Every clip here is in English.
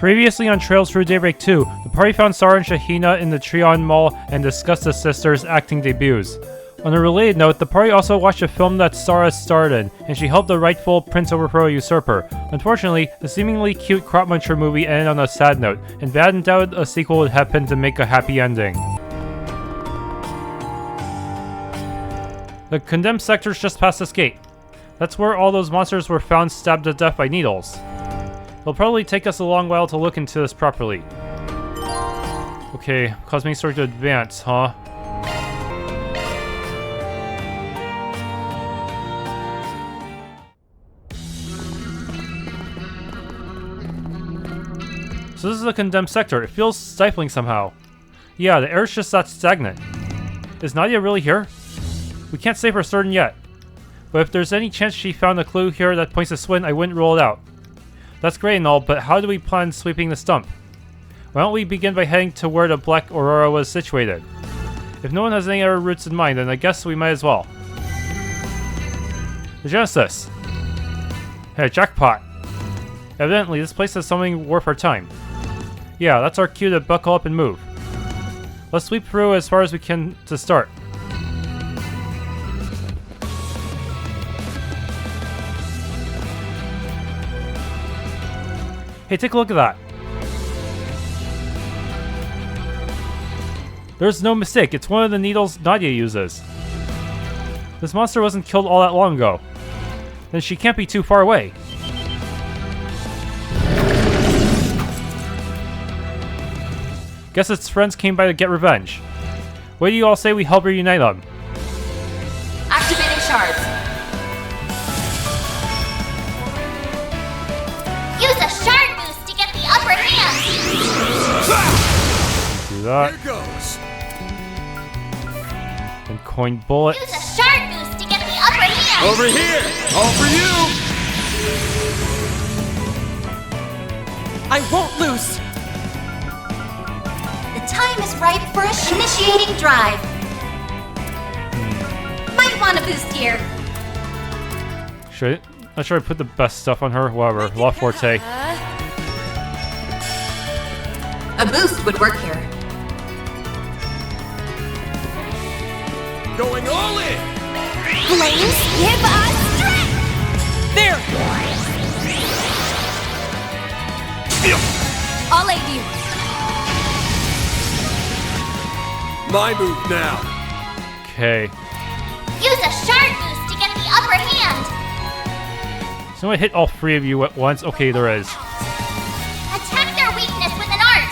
Previously on Trails Through Daybreak 2, the party found Sarah and Shahina in the Trion Mall and discussed the sisters' acting debuts. On a related note, the party also watched a film that Sarah starred in, and she helped the rightful Prince Overthrow usurper. Unfortunately, the seemingly cute Crop Muncher movie ended on a sad note, and Vaden doubted a sequel would happen to make a happy ending. The condemned sector's just past this gate. That's where all those monsters were found stabbed to death by needles. It'll probably take us a long while to look into this properly. Okay, cause me start to advance, huh? So this is the condemned sector. It feels stifling somehow. Yeah, the air's just that stagnant. Is Nadia really here? We can't say for certain yet. But if there's any chance she found a clue here that points to Swin, I wouldn't rule it out. That's great and all, but how do we plan sweeping the stump? Why don't we begin by heading to where the Black Aurora was situated? If no one has any other routes in mind, then I guess we might as well. The Genesis. Hey, jackpot. Evidently, this place has something worth our time. Yeah, that's our cue to buckle up and move. Let's sweep through as far as we can to start. Hey, take a look at that. There's no mistake, it's one of the needles Nadia uses. This monster wasn't killed all that long ago. Then she can't be too far away. Guess its friends came by to get revenge. What do you all say we help reunite them? Activating shards. Use a shard boost to get the upper hand. Do that. Here goes. And coin bullet. Use a shard boost to get the upper hand. Over here. All for you. I won't lose. The time is ripe for initiating drive. Might want a boost here. Should I? Not sure I put the best stuff on her. Whatever. La Forte. A boost would work here. Going all in. Flames, give us strength. There! I'll aid you. My move now. Okay. Use a shard boost to get the upper hand. So I hit all three of you at once? Okay, there is. Attack their weakness with an art.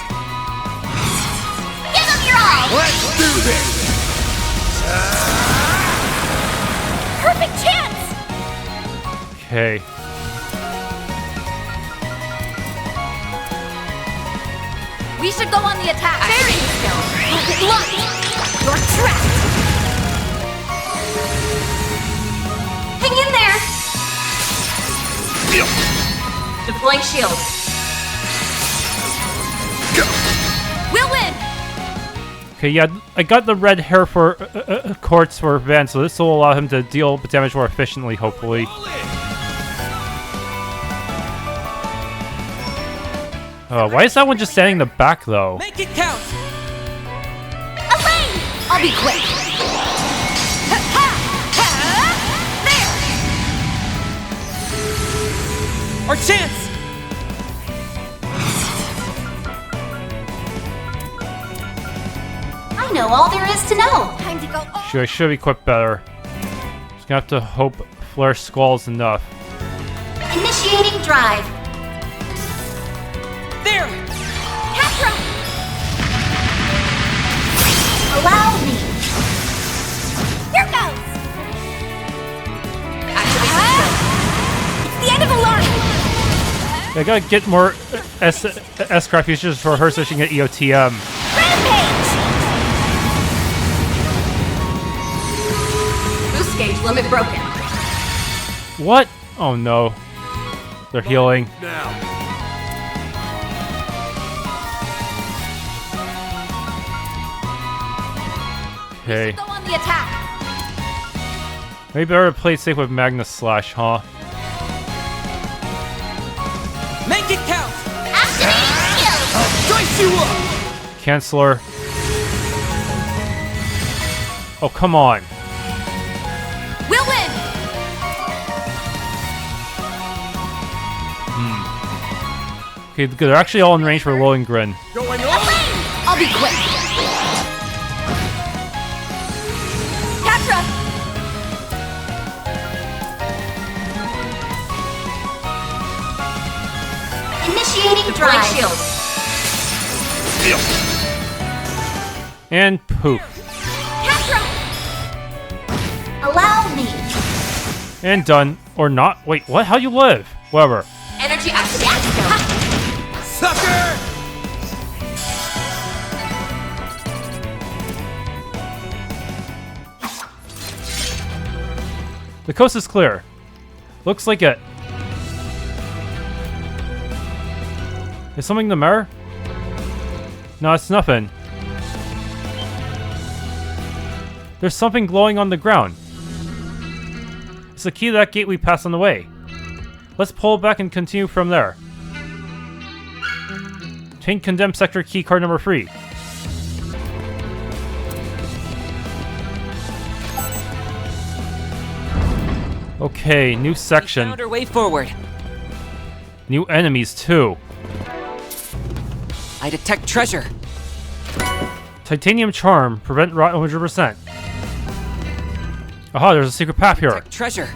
Give them your all. Let's do this. Perfect chance. Okay. We should go on the attack. Very skill. Look, you're trapped. Hang in there. Deploying shield. Go. We'll win. Okay, yeah, I got the red hair for quartz for Van, so this will allow him to deal damage more efficiently, hopefully. All in. Why is that one just standing in the back, though? Make it count! Away! I'll be quick. There. Our chance! I know all there is to know. Time to go. I should equip better. Just gonna have to hope Flare Squall's enough. Initiating drive. There! Capra! Allow me. Here goes. Activate It's the end of the line. I gotta get more S-Craft features for her so she can get EOTM. Rampage! Boost gauge limit broken. What? Oh no. They're healing. Now. Okay. Go on the attack. Maybe better play safe with Magnus Slash, huh? Make it count! Activate you up! Chancellor. Oh, come on. We'll win! Okay, they're actually all in range for Lohengrin. Going on! I'll be quick. Catra! Initiating drive. Shield. And poof. Catra! Allow me. And done. Or not. Wait, what? How you live? Whatever. Energy activation. Sucker! The coast is clear. Looks like it. Is something in the mirror? No, it's nothing. There's something glowing on the ground. It's the key to that gate we passed on the way. Let's pull back and continue from there. Obtain condemned sector key card number 3. Okay, new section. Found our way forward. New enemies too. I detect treasure. Titanium charm, prevent rot 100%. Aha, there's a secret path here. Detect treasure.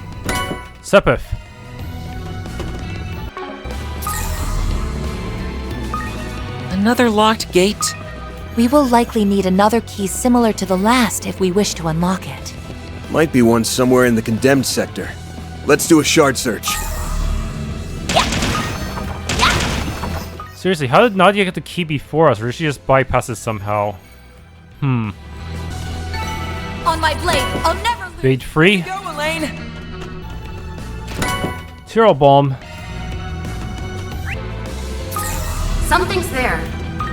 Sepith. Another locked gate. We will likely need another key similar to the last if we wish to unlock it. Might be one somewhere in the condemned sector. Let's do a shard search. Seriously, how did Nadia get the key before us, or did she just bypass it somehow? On my blade, I'll never lose. Bait free? Go, Elaine. Tyrol Balm. Something's there.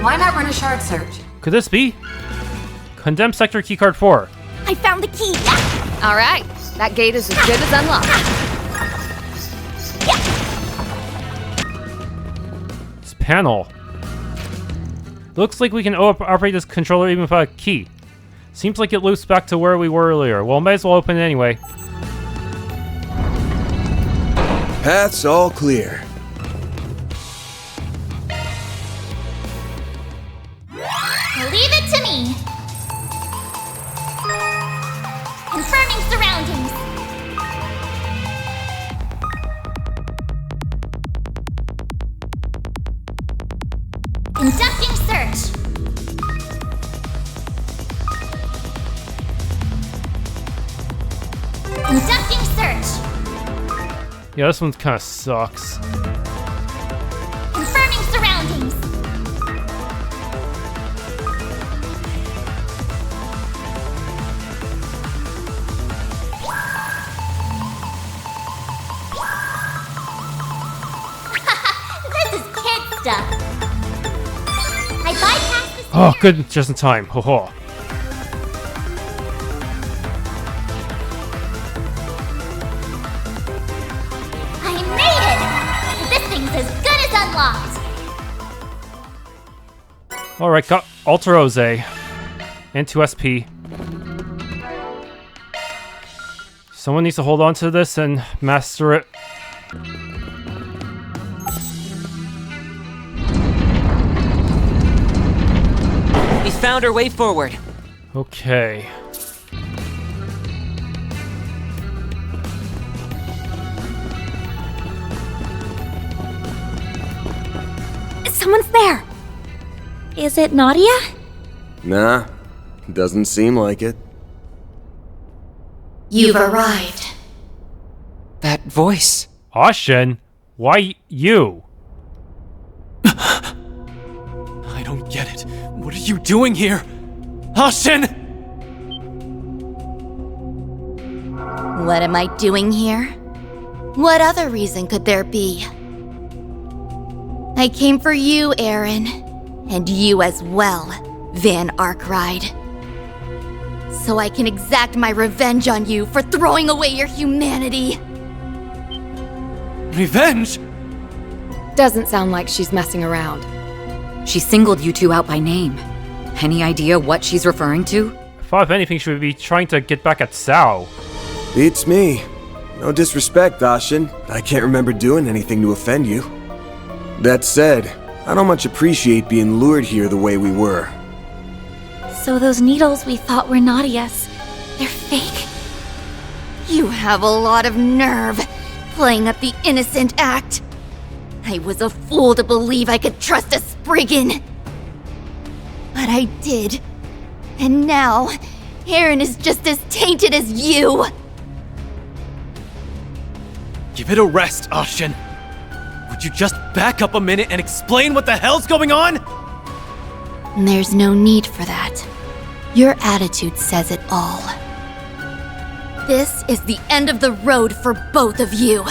Why not run a shard search? Could this be? Condemned sector keycard 4. I found the key. All right, that gate is as good as unlocked. This panel. Looks like we can operate this controller even without a key. Seems like it loops back to where we were earlier. Well, might as well open it anyway. Path's all clear. Leave it to me. Confirming surroundings. Conducting search. Conducting search. Yeah, this one kind of sucks. Confirming surroundings. This is kid stuff. I bypassed the Oh, good, just in time. Ho ho. I made it! This thing's as good as unlocked. Alright, got Alter Rose. And 2 SP. Someone needs to hold on to this and master it. We found our way forward. Okay. Someone's there! Is it Nadia? Nah, doesn't seem like it. You've arrived. That voice. Ashen? Why you? I don't get it. What are you doing here? Ashen! What am I doing here? What other reason could there be? I came for you, Aaron. And you as well, Van Arkride. So I can exact my revenge on you for throwing away your humanity. Revenge? Doesn't sound like she's messing around. She singled you two out by name. Any idea what she's referring to? I thought if anything, she would be trying to get back at Sao. Beats me. No disrespect, Ashen. I can't remember doing anything to offend you. That said, I don't much appreciate being lured here the way we were. So those needles we thought were Nadia's, they're fake? You have a lot of nerve, playing up the innocent act. I was a fool to believe I could trust a Spriggan. But I did. And now, Aaron is just as tainted as you. Give it a rest, Ashen. Would you just back up a minute and explain what the hell's going on? There's no need for that. Your attitude says it all. This is the end of the road for both of you.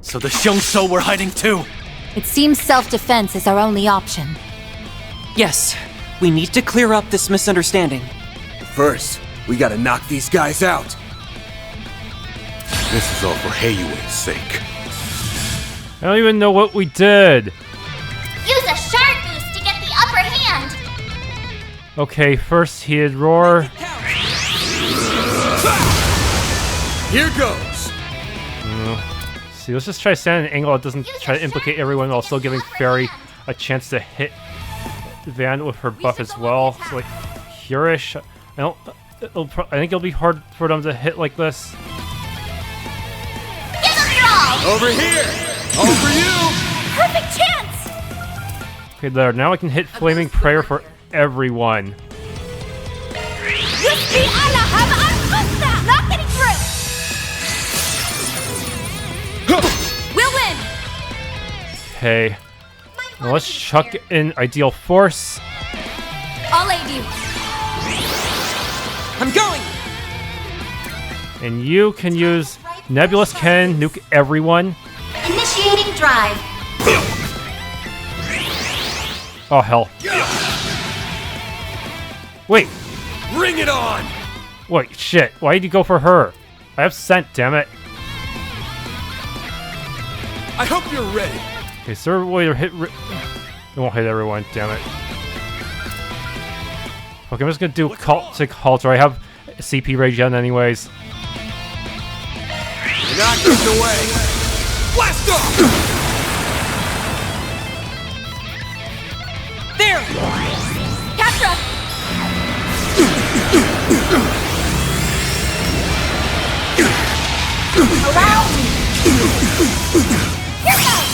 So the Xiongso were hiding too. It seems self-defense is our only option. Yes, we need to clear up this misunderstanding. First, we gotta knock these guys out. This is all for Heiyue's sake. I don't even know what we did. Use a shard boost to get the upper hand. Okay, first he had roar. Here goes. See, let's just try to stand at an angle that doesn't try to implicate everyone while still giving Fairy a chance to hit Van with her buff as well. So like, here-ish. I think it'll be hard for them to hit like this. Give them your all! Over here! All for you! Perfect chance! Okay, there. Now I can hit Flaming Prayer for everyone. Not getting through! We'll win! Okay. Now let's chuck in Ideal Force. I'll aid you. I'm going! And you can use Nebulous Cannon, nuke everyone. Initiating drive. Oh, hell. Wait. Bring it on! Wait, shit. Why did you go for her? I have Scent, damn it. I hope you're ready. Okay, so way to hit. It won't hit everyone, damn it. Okay, I'm just gonna do Cultic Halter. I have CP regen anyways. You're not getting away. Blast off! There! Captra! Around! Here goes!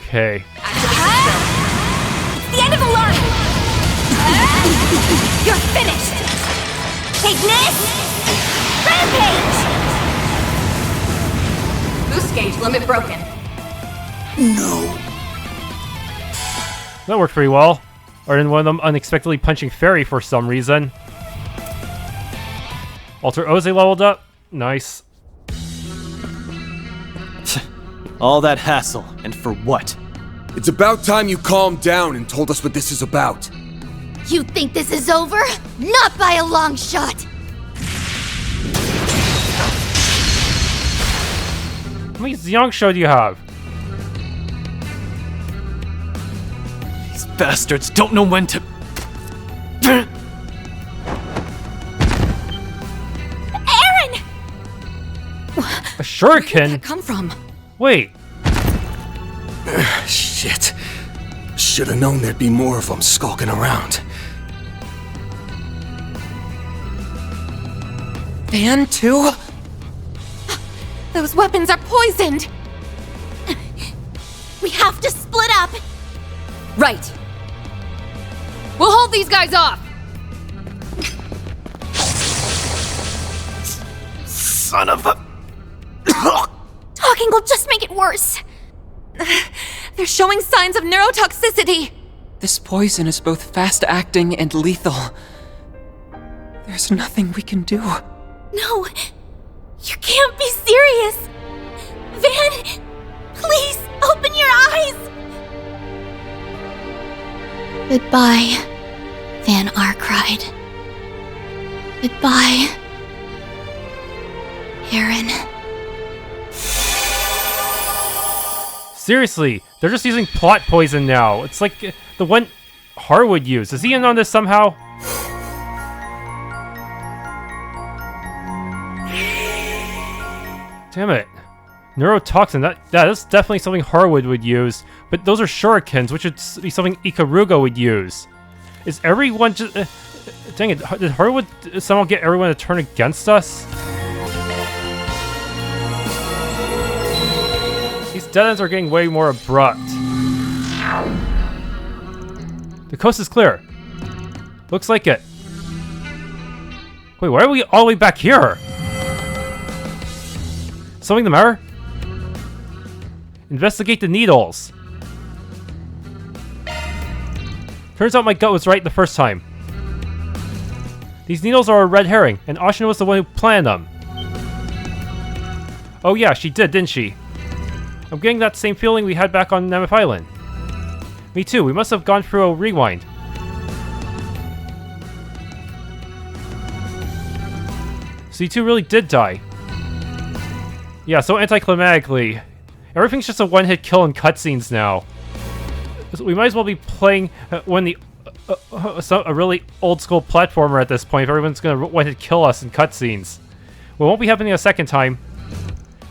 Okay. It's the end of the line! You're finished! Take this! Rampage! Boost gauge limit broken. No. That worked pretty well. Or then one of them unexpectedly punching Fairy for some reason. Alter Oze leveled up. Nice. All that hassle, and for what? It's about time you calmed down and told us what this is about. You think this is over? Not by a long shot! How many Xiongshou do you have? These bastards don't know when to... Aaron! A shuriken? Where did that come from? Wait. Shit. Should've known there'd be more of them skulking around. Van, too? Those weapons are poisoned! We have to split up! Right. We'll hold these guys off! Son of a... Talking will just make it worse. They're showing signs of neurotoxicity! This poison is both fast-acting and lethal. There's nothing we can do. No, you can't be serious. Van, please open your eyes. Goodbye, Van Arkwright. Goodbye, Aaron. Seriously, they're just using plot poison now. It's like the one Harwood used. Is he in on this somehow? Damn it. Neurotoxin, that is definitely something Harwood would use. But those are shurikens, which would be something Ikaruga would use. Is everyone just... dang it, did Harwood somehow get everyone to turn against us? These dead ends are getting way more abrupt. The coast is clear. Looks like it. Wait, why are we all the way back here? Something the matter? Investigate the needles. Turns out my gut was right the first time. These needles are a red herring, and Ashen was the one who planned them. Oh yeah, she did, didn't she? I'm getting that same feeling we had back on Nemeth Island. Me too, we must have gone through a rewind. So you two really did die. Yeah, so anticlimactically. Everything's just a one-hit kill in cutscenes now. So we might as well be playing a really old-school platformer at this point if everyone's gonna one-hit kill us in cutscenes. Well, it won't be happening a second time.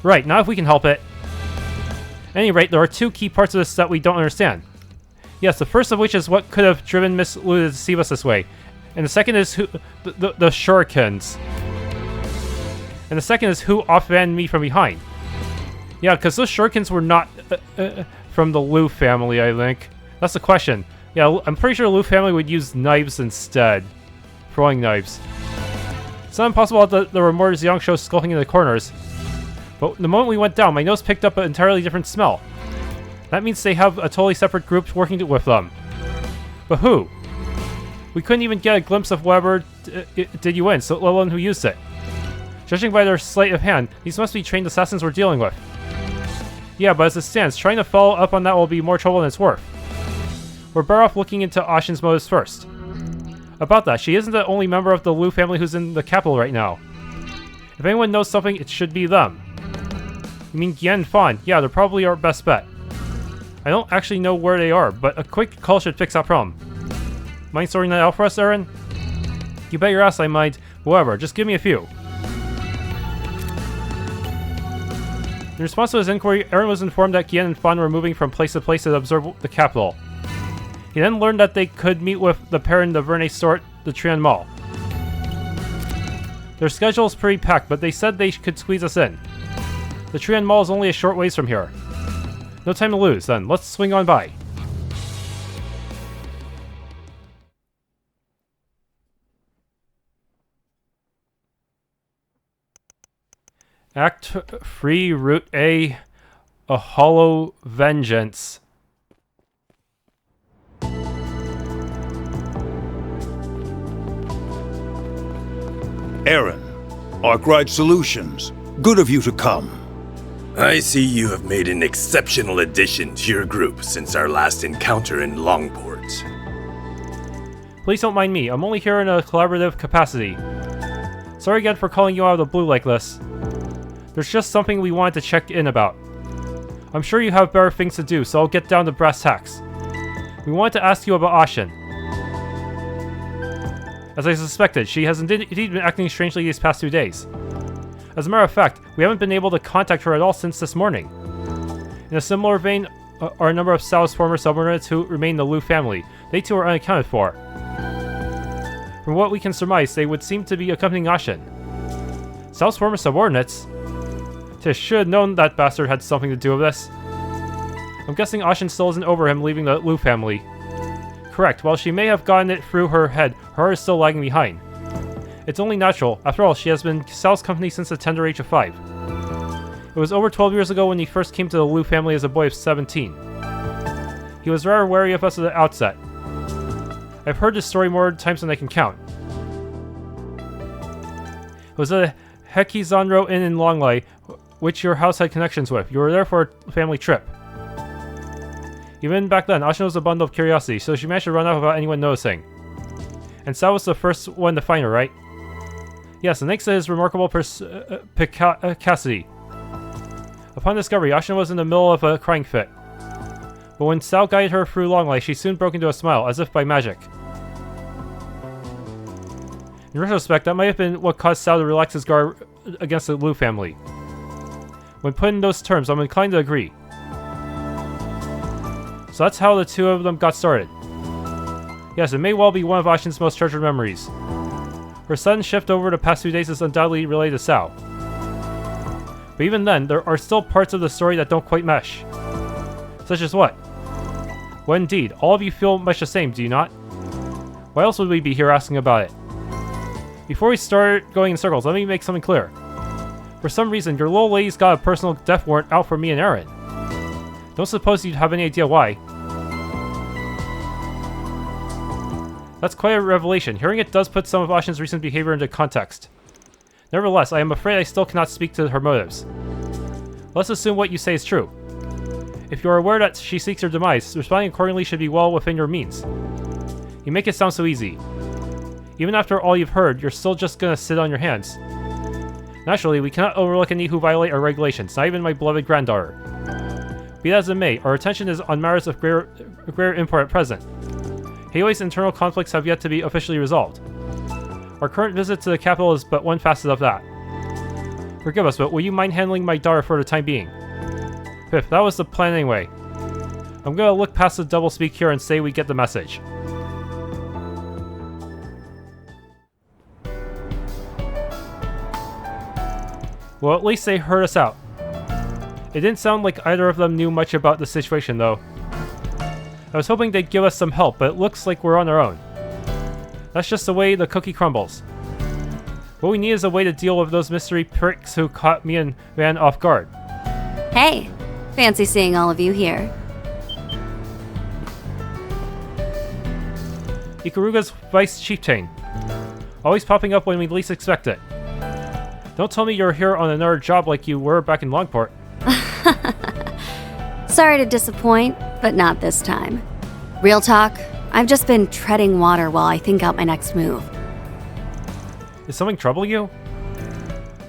Right, not if we can help it. At any rate, there are two key parts of this that we don't understand. Yes, the first of which is what could have driven Miss Luna to deceive us this way. And the second is who the shurikens. And the second is who off-banned me from behind. Yeah, because those shurikens were not from the Liu family, I think. That's the question. Yeah, I'm pretty sure the Liu family would use knives instead. Throwing knives. It's not impossible that there were more Xiangsho skulking in the corners. But the moment we went down, my nose picked up an entirely different smell. That means they have a totally separate group working with them. But who? We couldn't even get a glimpse of whatever did you in, so let alone who used it. Judging by their sleight of hand, these must be trained assassins we're dealing with. Yeah, but as it stands, trying to follow up on that will be more trouble than it's worth. We're better off looking into Ashen's motives first. About that, she isn't the only member of the Liu family who's in the capital right now. If anyone knows something, it should be them. You mean Gian and Fan? Yeah, they're probably our best bet. I don't actually know where they are, but a quick call should fix that problem. Mind sorting that out for us, Aaron? You bet your ass I mind. Whatever, just give me a few. In response to his inquiry, Aaron was informed that Gian and Fan were moving from place to place to observe the capital. He then learned that they could meet with the pair in the Vernay store at the Trian Mall. Their schedule is pretty packed, but they said they could squeeze us in. The Trian Mall is only a short ways from here. No time to lose, then. Let's swing on by. Act 3, Route A Hollow Vengeance. Aaron, Arkwright Solutions. Good of you to come. I see you have made an exceptional addition to your group since our last encounter in Longport. Please don't mind me. I'm only here in a collaborative capacity. Sorry again for calling you out of the blue like this. There's just something we wanted to check in about. I'm sure you have better things to do, so I'll get down to brass tacks. We wanted to ask you about Ashen. As I suspected, she has indeed been acting strangely these past 2 days. As a matter of fact, we haven't been able to contact her at all since this morning. In a similar vein are a number of Sao's former subordinates who remain in the Liu family. They too are unaccounted for. From what we can surmise, they would seem to be accompanying Ashen. Sao's former subordinates? Tish should have known that bastard had something to do with this. I'm guessing Ashen still isn't over him leaving the Liu family. Correct, while she may have gotten it through her head, her heart is still lagging behind. It's only natural. After all, she has been Sal's company since the tender age of 5. It was over 12 years ago when he first came to the Liu family as a boy of 17. He was rather wary of us at the outset. I've heard this story more times than I can count. It was at a Hekizanro Inn in Longlai, which your house had connections with. You were there for a family trip. Even back then, Ashen was a bundle of curiosity, so she managed to run off without anyone noticing. And Sal was the first one to find her, right? Yes, and thanks to his remarkable perspicacity. Upon discovery, Ashen was in the middle of a crying fit. But when Sao guided her through Longlight, she soon broke into a smile, as if by magic. In retrospect, that might have been what caused Sao to relax his guard against the Liu family. When put in those terms, I'm inclined to agree. So that's how the two of them got started. Yes, it may well be one of Ashen's most treasured memories. Her sudden shift over the past few days is undoubtedly related to Sao. But even then, there are still parts of the story that don't quite mesh. Such as what? Well, indeed, all of you feel much the same, do you not? Why else would we be here asking about it? Before we start going in circles, let me make something clear. For some reason, your little lady's got a personal death warrant out for me and Aaron. Don't suppose you'd have any idea why. That's quite a revelation. Hearing it does put some of Ashen's recent behavior into context. Nevertheless, I am afraid I still cannot speak to her motives. Let's assume what you say is true. If you are aware that she seeks your demise, responding accordingly should be well within your means. You make it sound so easy. Even after all you've heard, you're still just gonna sit on your hands. Naturally, we cannot overlook any who violate our regulations, not even my beloved granddaughter. Be that as it may, our attention is on matters of greater import at present. Heiyue's internal conflicts have yet to be officially resolved. Our current visit to the capital is but one facet of that. Forgive us, but will you mind handling my daughter for the time being? Pip, that was the plan anyway. I'm gonna look past the doublespeak here and say we get the message. Well, at least they heard us out. It didn't sound like either of them knew much about the situation, though. I was hoping they'd give us some help, but it looks like we're on our own. That's just the way the cookie crumbles. What we need is a way to deal with those mystery pricks who caught me and Van off guard. Hey, fancy seeing all of you here. Ikaruga's vice chieftain. Always popping up when we least expect it. Don't tell me you're here on another job like you were back in Longport. Sorry to disappoint, but not this time. Real talk, I've just been treading water while I think out my next move. Is something trouble you?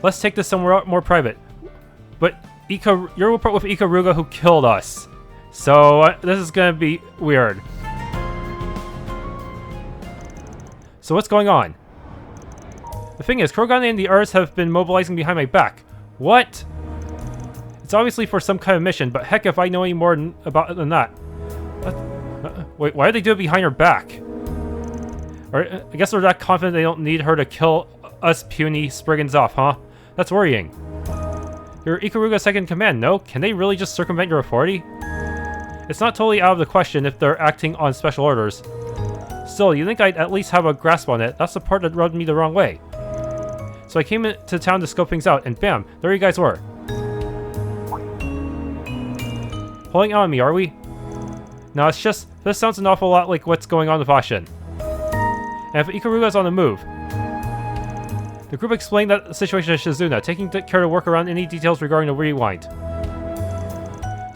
Let's take this somewhere more private. But your report with Ikaruga who killed us. So this is gonna be weird. So what's going on? The thing is, Kurogane and the others have been mobilizing behind my back. What? It's obviously for some kind of mission, but heck if I know any more about it than that. Wait, why do they do it behind her back? Or, I guess they're that confident they don't need her to kill us puny Spriggans off, huh? That's worrying. You're Ikaruga's second in command, no? Can they really just circumvent your authority? It's not totally out of the question if they're acting on special orders. Still, you think I'd at least have a grasp on it? That's the part that rubbed me the wrong way. So I came into town to scope things out, and bam, there you guys were. Pulling out on me, are we? No, it's just, this sounds an awful lot like what's going on with Ashen. And if Ikaruga's on the move. The group explained that situation to Shizuna, taking care to work around any details regarding the rewind.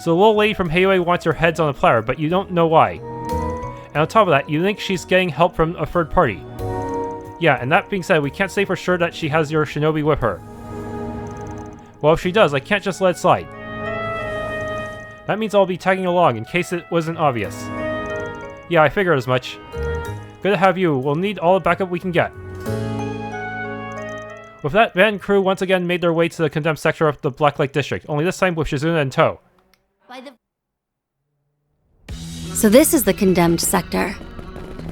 So the little lady from Heiyue wants your heads on a platter, but you don't know why. And on top of that, you think she's getting help from a third party. Yeah, and that being said, we can't say for sure that she has your shinobi with her. Well, if she does, I can't just let it slide. That means I'll be tagging along in case it wasn't obvious. Yeah, I figured as much. Good to have you. We'll need all the backup we can get. With that, Van and crew once again made their way to the condemned sector of the Blacklight District, only this time with Shizuna in tow. So this is the condemned sector.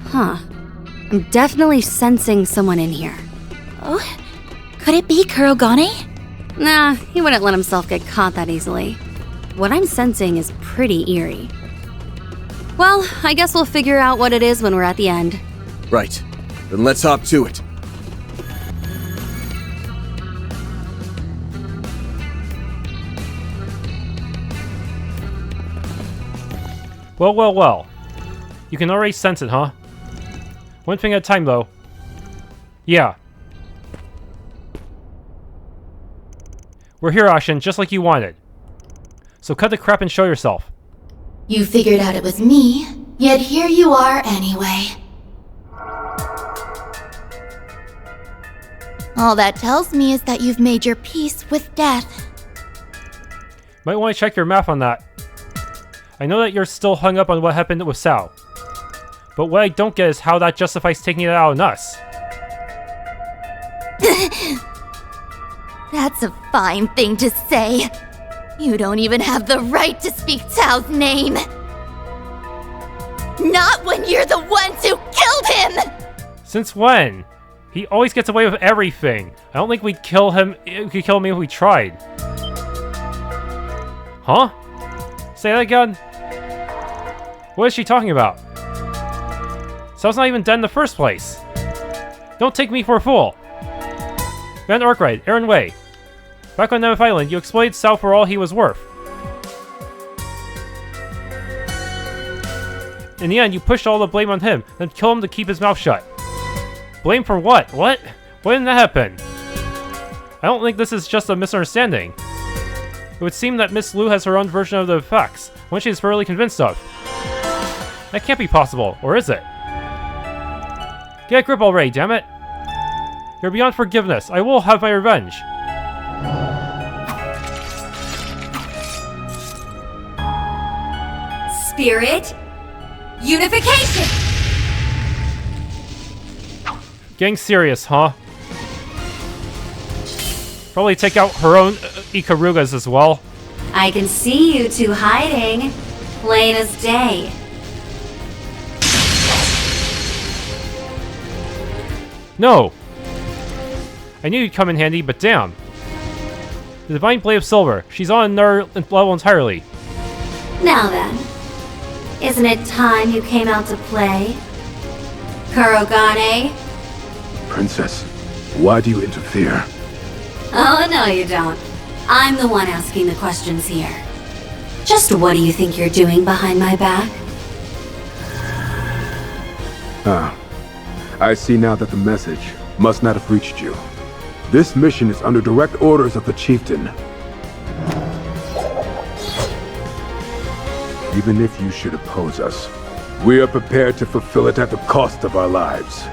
Huh. I'm definitely sensing someone in here. Oh, could it be Kurogane? Nah, he wouldn't let himself get caught that easily. What I'm sensing is pretty eerie. Well, I guess we'll figure out what it is when we're at the end. Right. Then let's hop to it. Well, well, well. You can already sense it, huh? One thing at a time, though. Yeah. We're here, Ashen, just like you wanted. So cut the crap and show yourself. You figured out it was me, yet here you are anyway. All that tells me is that you've made your peace with death. Might want to check your math on that. I know that you're still hung up on what happened with Sao. But what I don't get is how that justifies taking it out on us. That's a fine thing to say. You don't even have the right to speak Tao's name. Not when you're the ones who killed him! Since when? He always gets away with everything. I don't think we'd kill him. We could kill him if we tried. Huh? Say that again? What is she talking about? Sao's not even dead in the first place. Don't take me for a fool. Van Orkride, Aaron Way. Back on Nemeth Island, you exploited Sao for all he was worth. In the end, you pushed all the blame on him, then kill him to keep his mouth shut. Blame for what? What? When did that happen? I don't think this is just a misunderstanding. It would seem that Miss Liu has her own version of the facts, one she is thoroughly convinced of. That can't be possible, or is it? Get a grip already, damn it! You're beyond forgiveness. I will have my revenge. Spirit unification! Getting serious, huh? Probably take out her own Ikarugas as well. I can see you two hiding. Plain as day. No! I knew you'd come in handy, but damn. The Divine Blade of Silver. She's on another level entirely. Now then, isn't it time you came out to play? Kurogane? Princess, why do you interfere? Oh, no you don't. I'm the one asking the questions here. Just what do you think you're doing behind my back? Ah, I see now that the message must not have reached you. This mission is under direct orders of the chieftain. Even if you should oppose us, we are prepared to fulfill it at the cost of our lives.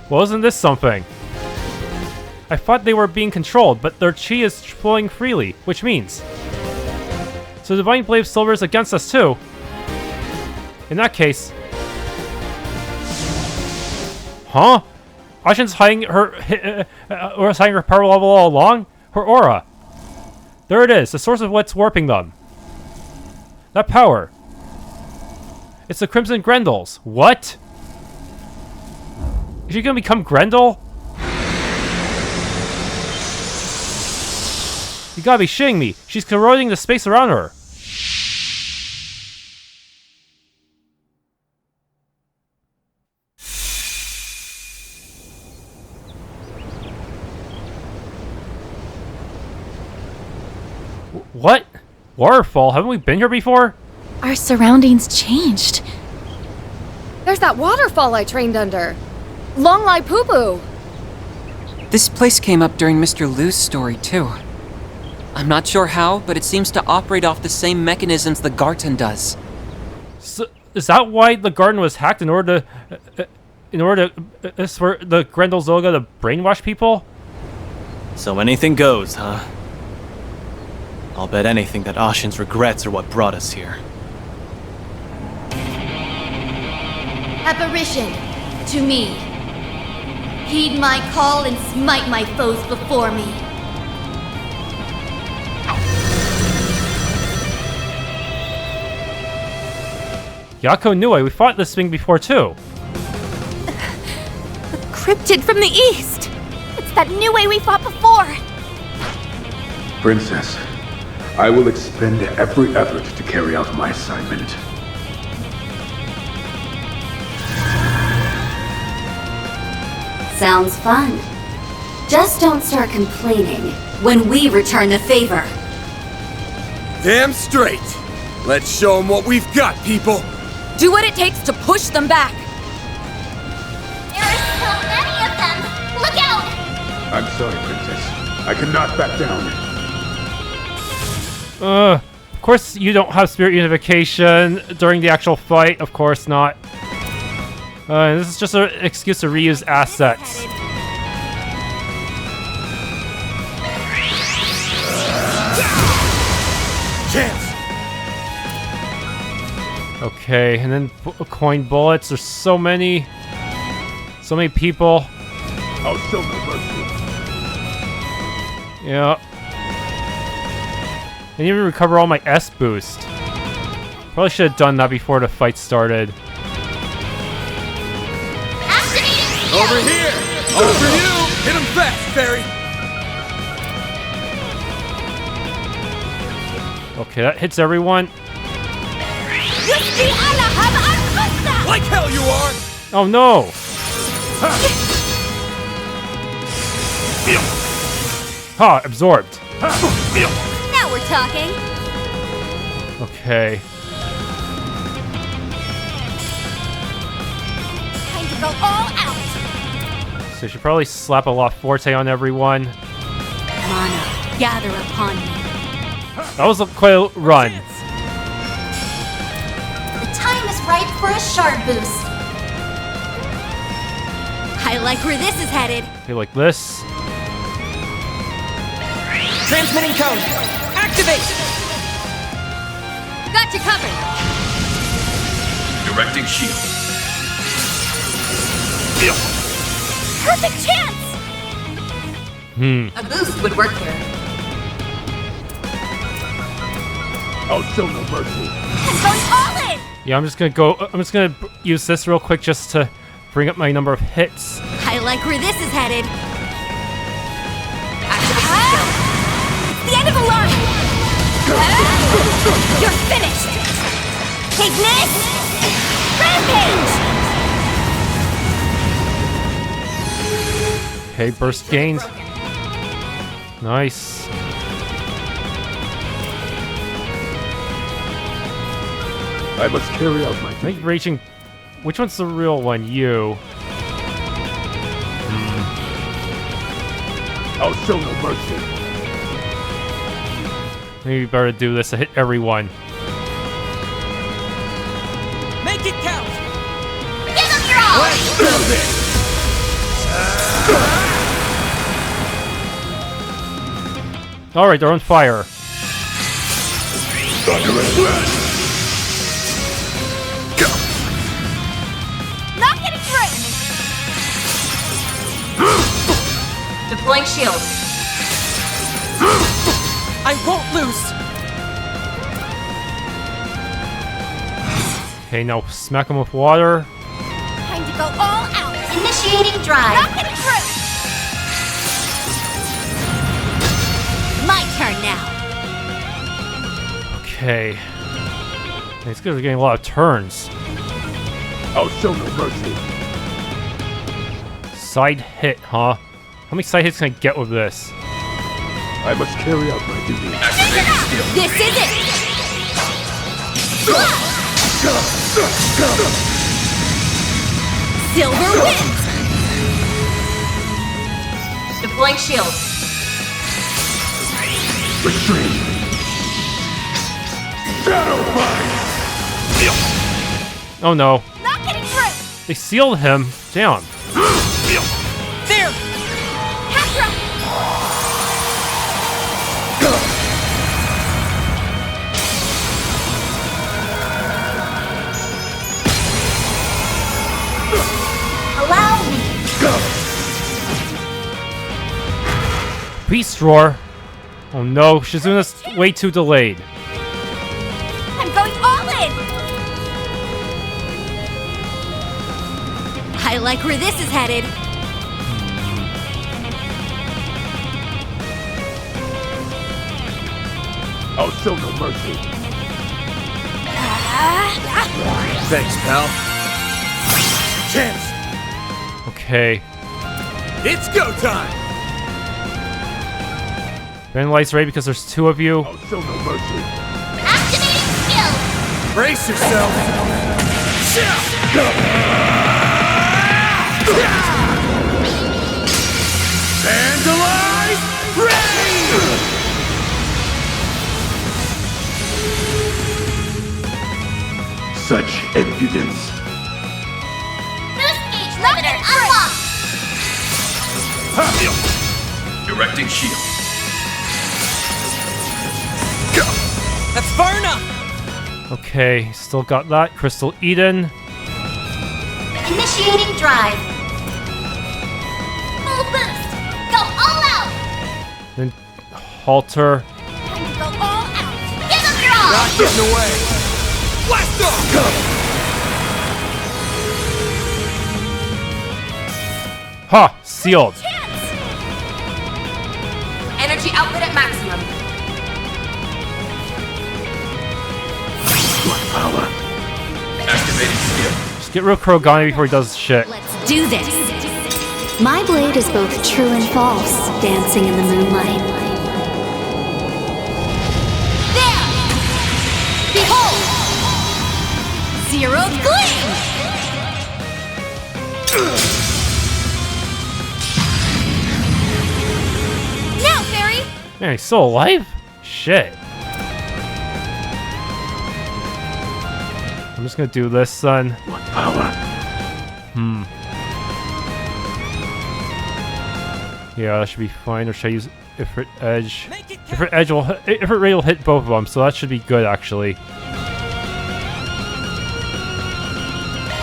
Well, isn't this something? I thought they were being controlled, but their chi is flowing freely, which means... So the Divine Blade of Silver is against us too. In that case... Huh? Ashen's hiding her... or hiding her power level all along? Her aura. There it is, the source of what's warping them. That power. It's the Crimson Grendels. What? Is she gonna become Grendel? You gotta be shitting me. She's corroding the space around her. What? Waterfall? Haven't we been here before? Our surroundings changed. There's that waterfall I trained under. Long Lai Poo Poo. This place came up during Mr. Liu's story, too. I'm not sure how, but it seems to operate off the same mechanisms the Garten does. So, is that why the Garten was hacked in order to... for the Grendel Zolga to brainwash people? So anything goes, huh? I'll bet anything that Ashen's regrets are what brought us here. Apparition, to me. Heed my call and smite my foes before me. Yakou knew it. We fought this thing before too. The cryptid from the east. It's that new way we fought before. Princess, I will expend every effort to carry out my assignment. Sounds fun. Just don't start complaining when we return the favor. Damn straight! Let's show them what we've got, people! Do what it takes to push them back. There are so many of them! Look out! I'm sorry, Princess. I cannot back down. Of course you don't have spirit unification during the actual fight. Of course not. This is just an excuse to reuse assets. Chance! Okay, and then coin bullets. There's so many. So many people. I'll show no mercy. Yeah. I didn't even recover all my S boost. Probably should have done that before the fight started. Over here! Over you! Hit him fast, Fairy! Okay, that hits everyone. Like hell you are! Oh no! Ha! Absorbed. Now we're talking. Okay. Time to go all out. So I should probably slap a La Forte on everyone. Mana, gather upon me. That was quite a run. The time is right for a shard boost. I like where this is headed. Okay, like this. Transmitting code! Activate! Got you covered. Directing shield. Perfect chance. A boost would work here. I'll show no mercy. I'm going all in. Yeah, I'm just gonna use this real quick just to bring up my number of hits. I like where this is headed. It's the end of the line. You're finished. Ignite. Rampage. Okay, burst gained. Nice. I must carry out my I think raging. Which one's the real one? You. I'll show no mercy. Maybe better do this to hit everyone. Make it count! Give them your all. Let's do this! Alright, they're on fire. Thunder and blast. Go. Not getting through. Deploying shield. I won't lose! Okay, now smack them with water. Time to go all out. Initiating drive. Not getting through. My turn now. Okay. These guys are getting a lot of turns. I'll show no mercy. Side hit, huh? How many side hits can I get with this? I must carry out my duty. This is it. Silver wins. Deploying shield. Retreat. Shadow fight. Oh no. Not getting through. They sealed him. Damn. There! Hatra. Allow me. Beast Roar. Oh no, Shizuna's way too delayed. I'm going all in. I like where this is headed. I'll show no mercy. Thanks, pal. Chance! Okay. It's go time! Ben Light's ready because there's two of you. I'll show no mercy. Activating skill. Brace yourself! Vandalize! Rain! Such impudence. Boost gauge limiter unlocked. Directing shield. That's Far enough! Okay, still got that. Crystal Eden. Initiating drive. Full boost. Go all out. Then halter. Time to go all out. Give them your all. Not getting away! Blast off! Ha! Sealed. Chance. Energy output at maximum. Power. Activating skill. Just get rid of Kurogane before he does shit. Let's do this! My blade is both true and false, dancing in the moonlight. There! Behold! Zero gleam! Now, fairy! Man, he's still alive? Shit. I'm just gonna do this, son. What power? Yeah, that should be fine. Or should I use Ifrit Edge? Ifrit Edge will Ifrit Ray will hit both of them, so that should be good actually.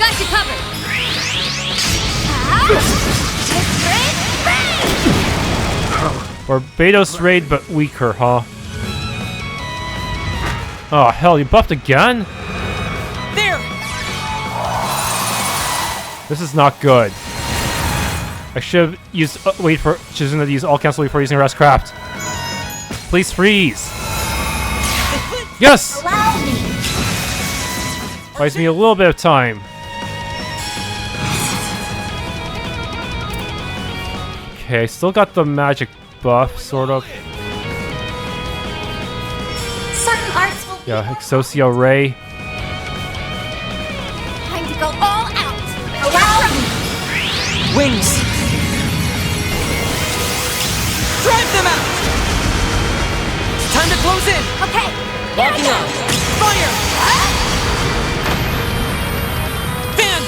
Got you covered! Or Betos Raid, but weaker, huh? Oh hell, you buffed again? There! This is not good. I should have used choosing to use all cancel before using rest craft. Please freeze. Yes! Allow me! Buys me a little bit of time. Okay, still got the magic buff, sort of. Certain arts will Yeah, Exocia Ray. time to go all out! Allow me! Wings! Drive them out! Time to close in! Okay! Locking up! Fire! Fan!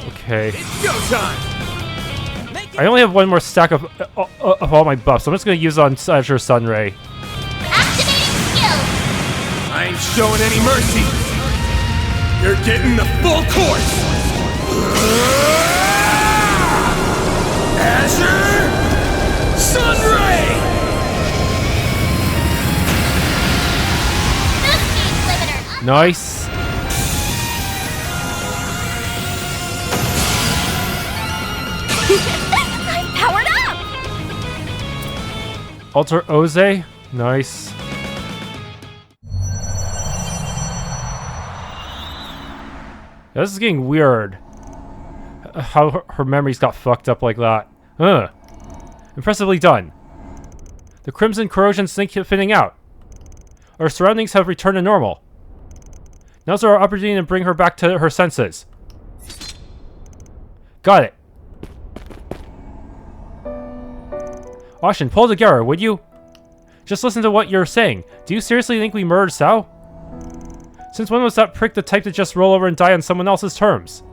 Okay. It's go time! I only have one more stack of all my buffs, so I'm just gonna use it on Azure Sunray. Activating skill! I ain't showing any mercy! You're getting the full course! Azure Sunray! No speed limiter! Nice. I'm powered up! Alter Oze. Nice. Yeah, this is getting weird. How her memories got fucked up like that. Impressively done. The Crimson Corrosion sink thinning out. Our surroundings have returned to normal. Now's our opportunity to bring her back to her senses. Got it. Ashen, pull together, would you? Just listen to what you're saying. Do you seriously think we murdered Sao? Since when was that prick the type to just roll over and die on someone else's terms?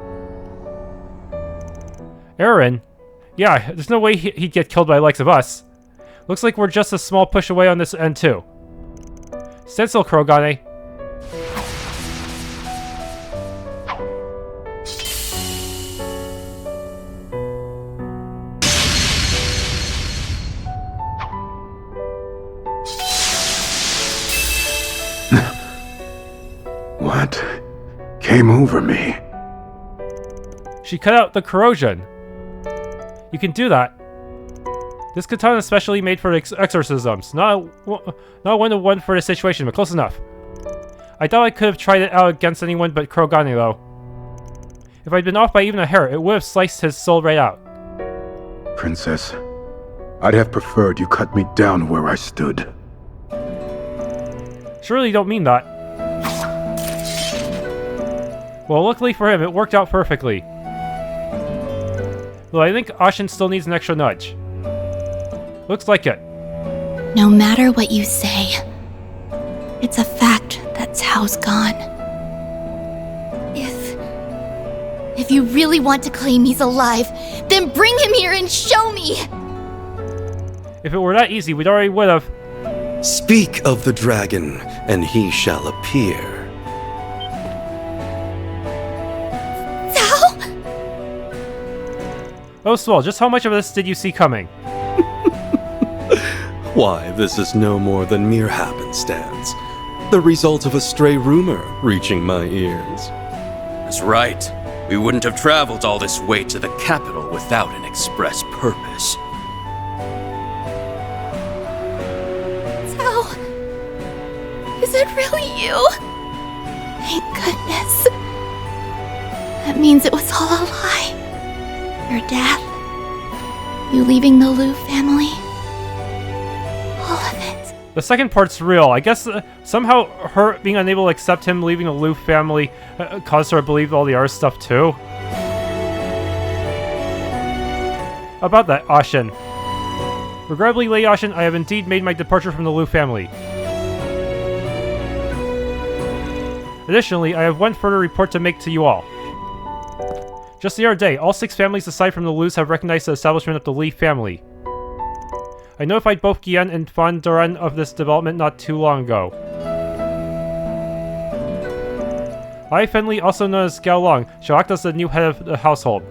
Aaron? Yeah, there's no way he'd get killed by the likes of us. Looks like we're just a small push away on this end too. Stand still, Kurogane. What came over me? She cut out the corrosion. You can do that. This katana is specially made for exorcisms. Not a one-to-one for the situation, but close enough. I thought I could have tried it out against anyone but Kurogane, though. If I'd been off by even a hair, it would have sliced his soul right out. Princess, I'd have preferred you cut me down where I stood. Surely you don't mean that. Well, luckily for him, it worked out perfectly. Though I think Ashen still needs an extra nudge. Looks like it. No matter what you say, it's a fact that Cao's gone. If you really want to claim he's alive, then bring him here and show me! If it were that easy, we'd already would've. Speak of the dragon, and he shall appear. Cao? Oh, Swell, just how much of this did you see coming? Why, this is no more than mere happenstance. The result of a stray rumor reaching my ears. That's right. We wouldn't have traveled all this way to the capital without an express purpose. Cao? Is it really you? Thank goodness. That means it was all a lie. Your death. You leaving the Liu family. All of it. The second part's real. I guess somehow her being unable to accept him leaving the Liu family caused her to believe all the other stuff too. About that, Ashen. Regrettably, Lady Ashen, I have indeed made my departure from the Liu family. Additionally, I have one further report to make to you all. Just the other day, all 6 families aside from the Lius have recognized the establishment of the Li family. I notified both Gian and Fan Duran of this development not too long ago. I, Fenli, also known as Gao Long, shall act as the new head of the household.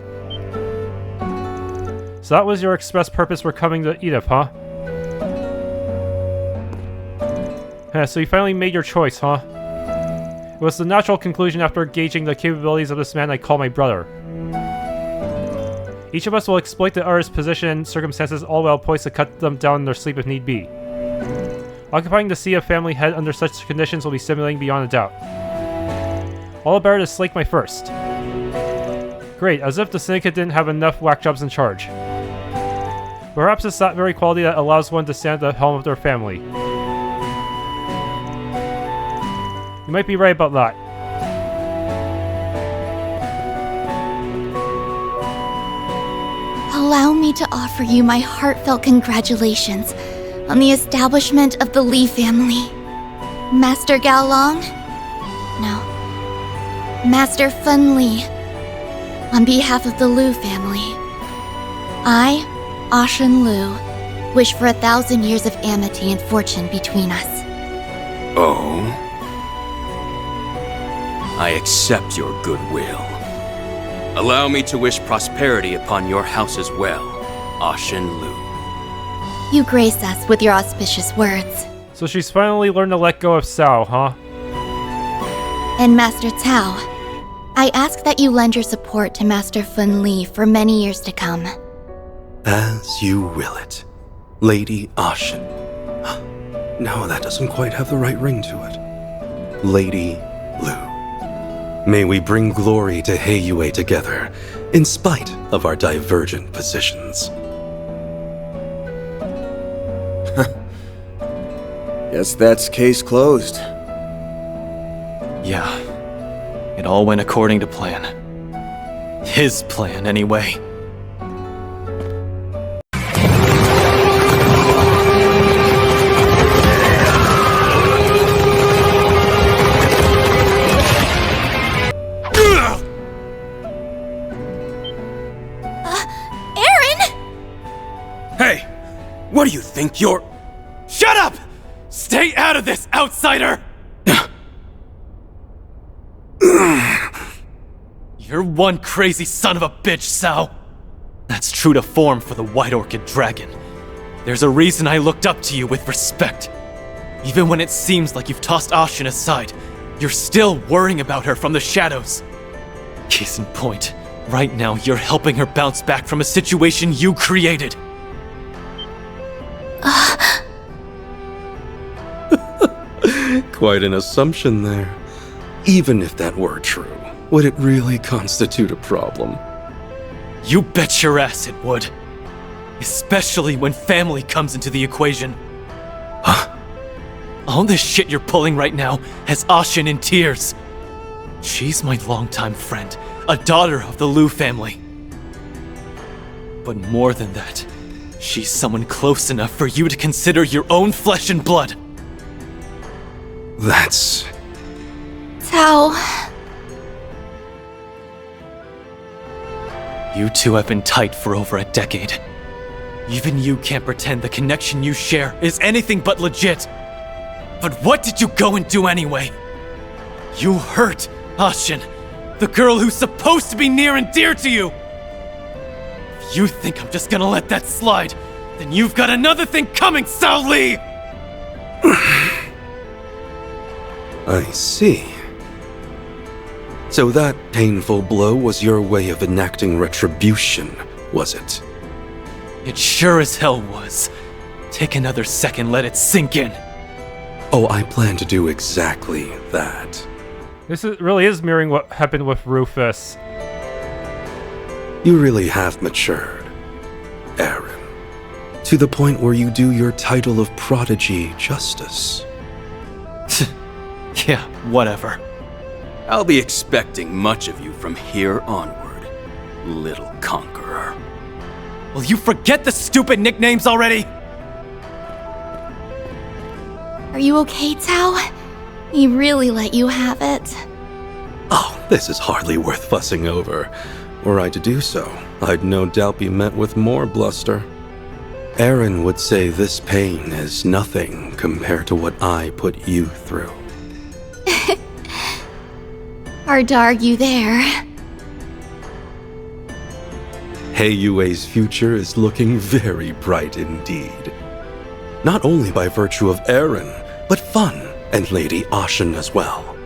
So that was your express purpose for coming to Edith, huh? So you finally made your choice, huh? It was the natural conclusion after gauging the capabilities of this man I call my brother. Each of us will exploit the other's position and circumstances all well poised to cut them down in their sleep if need be. Occupying the seat of family head under such conditions will be stimulating beyond a doubt. All the better to slake my first. Great, as if the syndicate didn't have enough whack jobs in charge. Perhaps it's that very quality that allows one to stand at the helm of their family. You might be right about that. Allow me to offer you my heartfelt congratulations on the establishment of the Li family. Master Gao Long? No. Master Fen Li. On behalf of the Liu family, I, Ashen Liu, wish for 1,000 years of amity and fortune between us. Oh? I accept your goodwill. Allow me to wish prosperity upon your house as well, Ashen Liu. You grace us with your auspicious words. So she's finally learned to let go of Cao, huh? And Master Cao, I ask that you lend your support to Master Fen Li for many years to come. As you will it, Lady Ashen. No, that doesn't quite have the right ring to it. Lady Liu. May we bring glory to Heiyue together, in spite of our divergent positions. Guess that's case closed. Yeah. It all went according to plan. His plan, anyway. Hey! What do you think you're... Shut up! Stay out of this, outsider! You're one crazy son of a bitch, Cao. That's true to form for the White Orchid Dragon. There's a reason I looked up to you with respect. Even when it seems like you've tossed Ashen aside, you're still worrying about her from the shadows. Case in point, right now you're helping her bounce back from a situation you created. Quite an assumption there. Even if that were true, would it really constitute a problem? You bet your ass it would. Especially when family comes into the equation. Huh? All this shit you're pulling right now has Ashen in tears. She's my longtime friend, a daughter of the Liu family. But more than that, she's someone close enough for you to consider your own flesh and blood. That's... Cao. You two have been tight for over a decade. Even you can't pretend the connection you share is anything but legit. But what did you go and do anyway? You hurt Ashen, the girl who's supposed to be near and dear to you. If you think I'm just gonna let that slide, then you've got another thing coming, Sao Lee! I see. So that painful blow was your way of enacting retribution, was it? It sure as hell was. Take another second, let it sink in. Oh, I plan to do exactly that. Really is mirroring what happened with Rufus. You really have matured, Aaron. To the point where you do your title of prodigy justice. Yeah, whatever. I'll be expecting much of you from here onward, little conqueror. Will you forget the stupid nicknames already? Are you okay, Tao? He really let you have it. Oh, this is hardly worth fussing over. Were I to do so, I'd no doubt be met with more bluster. Aaron would say this pain is nothing compared to what I put you through. Hard to argue there. Heiyue's future is looking very bright indeed. Not only by virtue of Aaron, but Fun and Lady Ashen as well.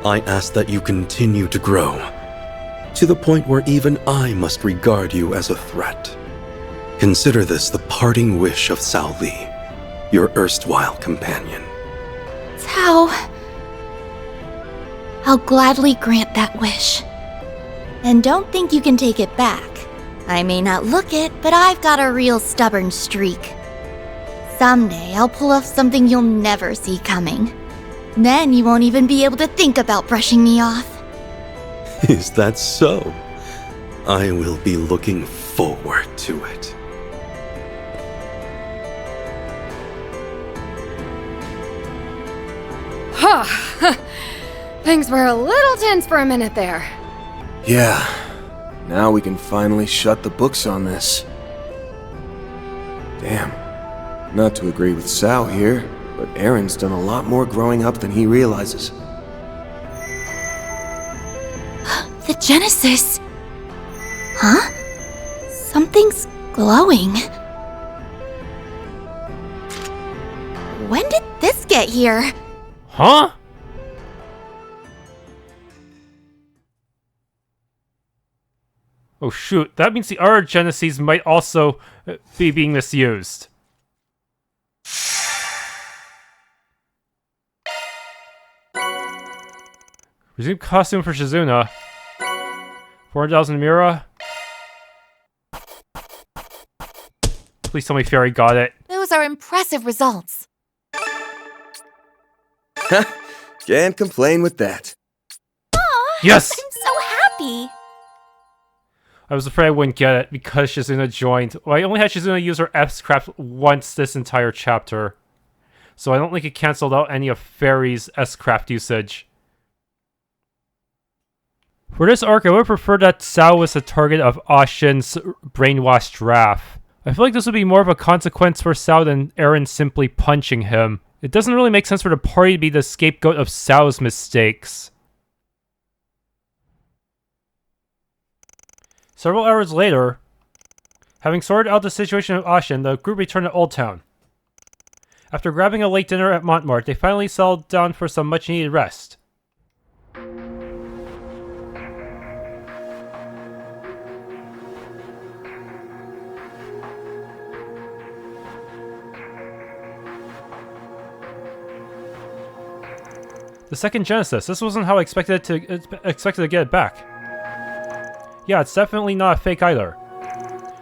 I ask that you continue to grow, to the point where even I must regard you as a threat. Consider this the parting wish of Sao Lee, your erstwhile companion. Tao, I'll gladly grant that wish. And don't think you can take it back. I may not look it, but I've got a real stubborn streak. Someday I'll pull off something you'll never see coming. Then you won't even be able to think about brushing me off. Is that so? I will be looking forward to it. Things were a little tense for a minute there. Yeah. Now we can finally shut the books on this. Damn. Not to agree with Sao here, but Aaron's done a lot more growing up than he realizes. The Genesis. Huh? Something's glowing. When did this get here? Huh? Oh shoot, that means the other Genesis might also be being misused. Resume costume for Shizuna. 400,000 Mira. Please tell me Fairy got it. Those are impressive results. Can't complain with that. Aw, Yes! I'm so happy. I was afraid I wouldn't get it because Shizuna joined. Well, I only had Shizuna use her S-Craft once this entire chapter. So I don't think it cancelled out any of Fairy's S-Craft usage. For this arc, I would prefer that Sao was the target of Ashen's brainwashed wrath. I feel like this would be more of a consequence for Sao than Aaron simply punching him. It doesn't really make sense for the party to be the scapegoat of Sao's mistakes. Several hours later, having sorted out the situation of Ashen, the group returned to Old Town. After grabbing a late dinner at Montmartre, they finally settled down for some much-needed rest. The second Genesis. This wasn't how I expected to get it back. Yeah, it's definitely not a fake either.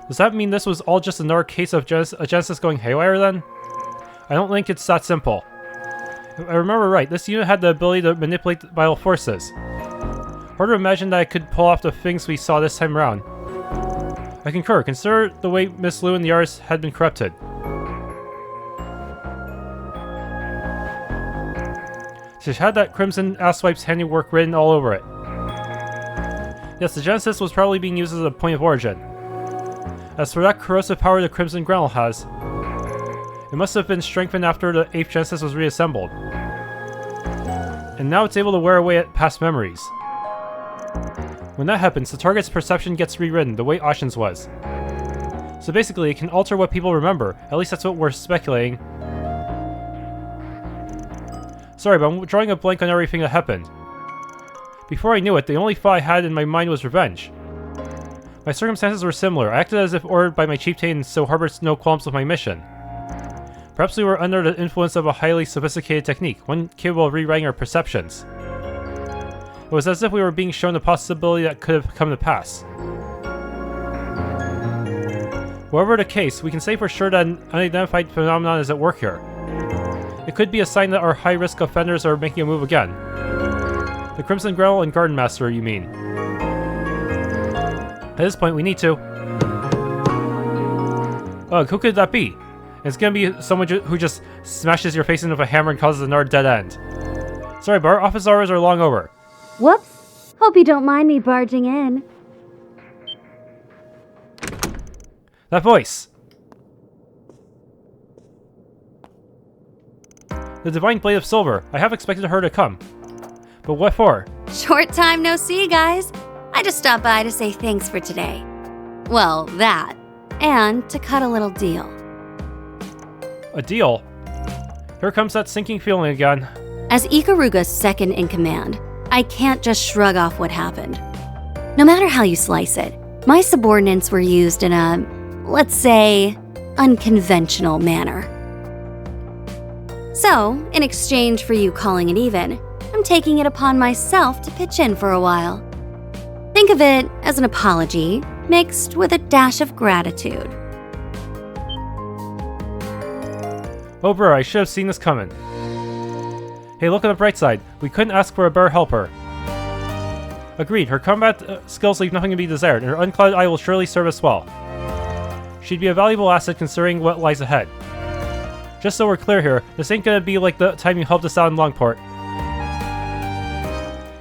Does that mean this was all just another case of a Genesis going haywire then? I don't think it's that simple. If I remember right, this unit had the ability to manipulate vital forces. Hard to imagine that I could pull off the things we saw this time around. I concur. Consider the way Miss Liu and the artist had been corrupted. She had that Crimson Asswipe's handiwork written all over it. Yes, the Genesis was probably being used as a point of origin. As for that corrosive power the Crimson Grendel has, it must have been strengthened after the 8th Genesis was reassembled. And now it's able to wear away at past memories. When that happens, the target's perception gets rewritten the way Ashen's was. So basically, it can alter what people remember. At least that's what we're speculating. Sorry, but I'm drawing a blank on everything that happened. Before I knew it, the only thought I had in my mind was revenge. My circumstances were similar. I acted as if ordered by my chieftain, so harbored no qualms with my mission. Perhaps we were under the influence of a highly sophisticated technique, one capable of rewriting our perceptions. It was as if we were being shown a possibility that could have come to pass. Whatever the case, we can say for sure that an unidentified phenomenon is at work here. It could be a sign that our high-risk offenders are making a move again. The Crimson Grendel and Garden Master, you mean? At this point, we need to... Ugh, who could that be? It's gonna be someone who just smashes your face in with a hammer and causes another dead end. Sorry, but our office hours are long over. Whoops. Hope you don't mind me barging in. That voice! The Divine Blade of Silver. I have expected her to come. But what for? Short time no see, guys. I just stopped by to say thanks for today. Well, that. And to cut a little deal. A deal? Here comes that sinking feeling again. As Ikaruga's second in command, I can't just shrug off what happened. No matter how you slice it, my subordinates were used in a, let's say, unconventional manner. So, in exchange for you calling it even, I'm taking it upon myself to pitch in for a while. Think of it as an apology, mixed with a dash of gratitude. Oh bro, I should have seen this coming. Hey, look on the bright side. We couldn't ask for a better helper. Agreed, her combat skills leave nothing to be desired, and her unclouded eye will surely serve us well. She'd be a valuable asset considering what lies ahead. Just so we're clear here, this ain't gonna be like the time you helped us out in Longport.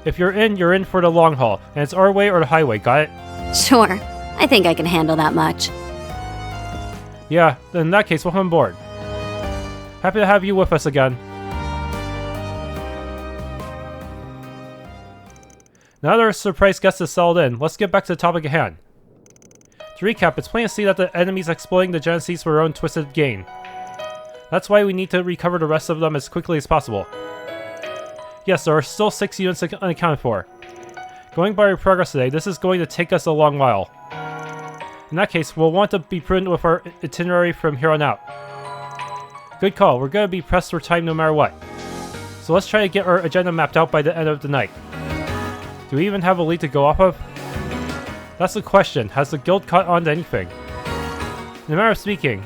If you're in for the long haul, and it's our way or the highway, got it? Sure, I think I can handle that much. Yeah, then in that case, welcome on board. Happy to have you with us again. Now that our surprise guest is settled in, let's get back to the topic at hand. To recap, it's plain to see that the enemy's exploiting the Genesis for their own twisted gain. That's why we need to recover the rest of them as quickly as possible. Yes, there are still 6 units unaccounted for. Going by our progress today, this is going to take us a long while. In that case, we'll want to be prudent with our itinerary from here on out. Good call, we're going to be pressed for time no matter what. So let's try to get our agenda mapped out by the end of the night. Do we even have a lead to go off of? That's the question. Has the guild caught on to anything? In a matter of speaking,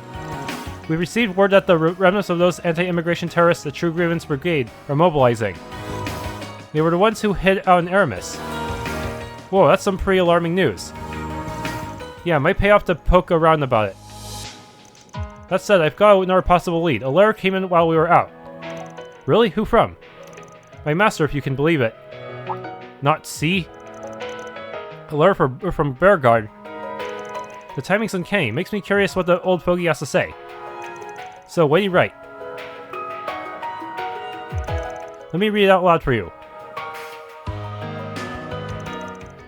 we received word that the remnants of those anti-immigration terrorists, the True Grievance Brigade, are mobilizing. They were the ones who hid out in Aramis. Whoa, that's some pretty alarming news. Yeah, it might pay off to poke around about it. That said, I've got another possible lead. A letter came in while we were out. Really? Who from? My master, if you can believe it. Not C? A letter from Beauregard. The timing's uncanny. Makes me curious what the old fogey has to say. So, what do you write? Let me read it out loud for you.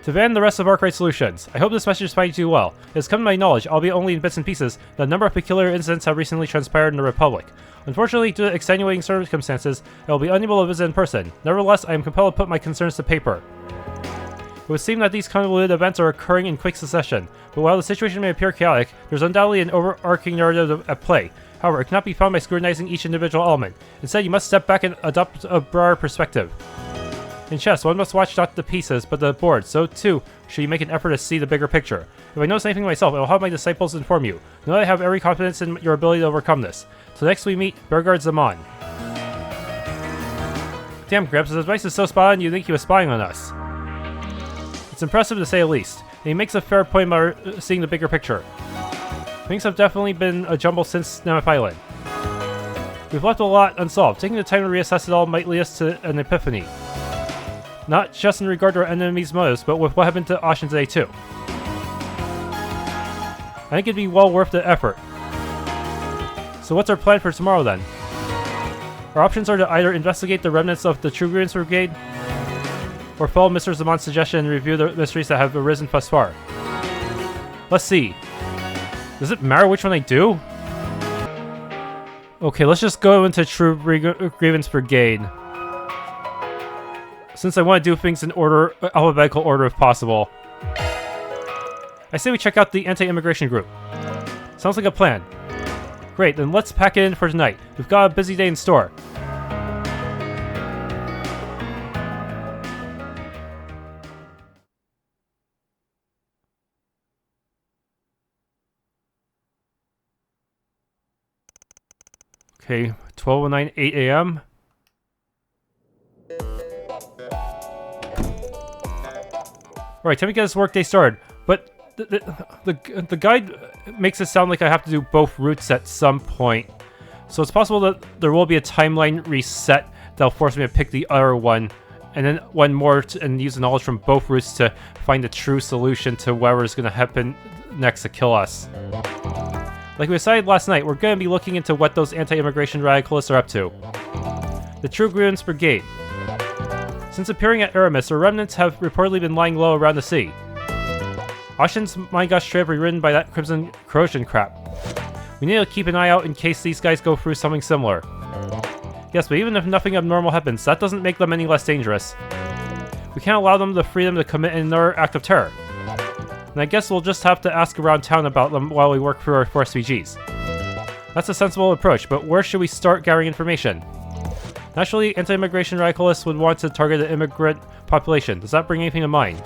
To Van, the rest of Arkwright Solutions. I hope this message finds you well. It has come to my knowledge, albeit only in bits and pieces, that a number of peculiar incidents have recently transpired in the Republic. Unfortunately, due to extenuating circumstances, I will be unable to visit in person. Nevertheless, I am compelled to put my concerns to paper. It would seem that these convoluted events are occurring in quick succession, but while the situation may appear chaotic, there's undoubtedly an overarching narrative at play. However, it cannot be found by scrutinizing each individual element. Instead, you must step back and adopt a broader perspective. In chess, one must watch not the pieces, but the board, so too should you make an effort to see the bigger picture. If I notice anything myself, I will have my disciples inform you. Know that I have every confidence in your ability to overcome this. So next we meet, Beauregard Zaman. Damn, Gramps, his advice is so spot on you'd think he was spying on us. It's impressive to say the least, and he makes a fair point about seeing the bigger picture. Things have definitely been a jumble since Nemeth Island. We've left a lot unsolved. Taking the time to reassess it all might lead us to an epiphany. Not just in regard to our enemy's motives, but with what happened to Ashen today too. I think it'd be well worth the effort. So what's our plan for tomorrow then? Our options are to either investigate the remnants of the True Grunts Brigade, or follow Mr. Zamon's suggestion and review the mysteries that have arisen thus far. Let's see. Does it matter which one I do? Okay, let's just go into True Grievance Brigade. Since I want to do things in order, alphabetical order if possible. I say we check out the anti-immigration group. Sounds like a plan. Great, then let's pack it in for tonight. We've got a busy day in store. Okay, 12:09, 8 a.m. Alright, time to get this workday started. But the guide makes it sound like I have to do both routes at some point. So it's possible that there will be a timeline reset that'll force me to pick the other one. And then one more and use the knowledge from both routes to find the true solution to whatever's going to happen next to kill us. Like we decided last night, we're going to be looking into what those anti-immigration radicalists are up to. The True Grunts Brigade. Since appearing at Aramis, the remnants have reportedly been lying low around the sea. Ashen's mind got straight up rewritten by that crimson corrosion crap. We need to keep an eye out in case these guys go through something similar. Yes, but even if nothing abnormal happens, that doesn't make them any less dangerous. We can't allow them the freedom to commit another act of terror. And I guess we'll just have to ask around town about them while we work through our forced refugees. That's a sensible approach, but where should we start gathering information? Naturally, anti-immigration radicalists would want to target the immigrant population. Does that bring anything to mind?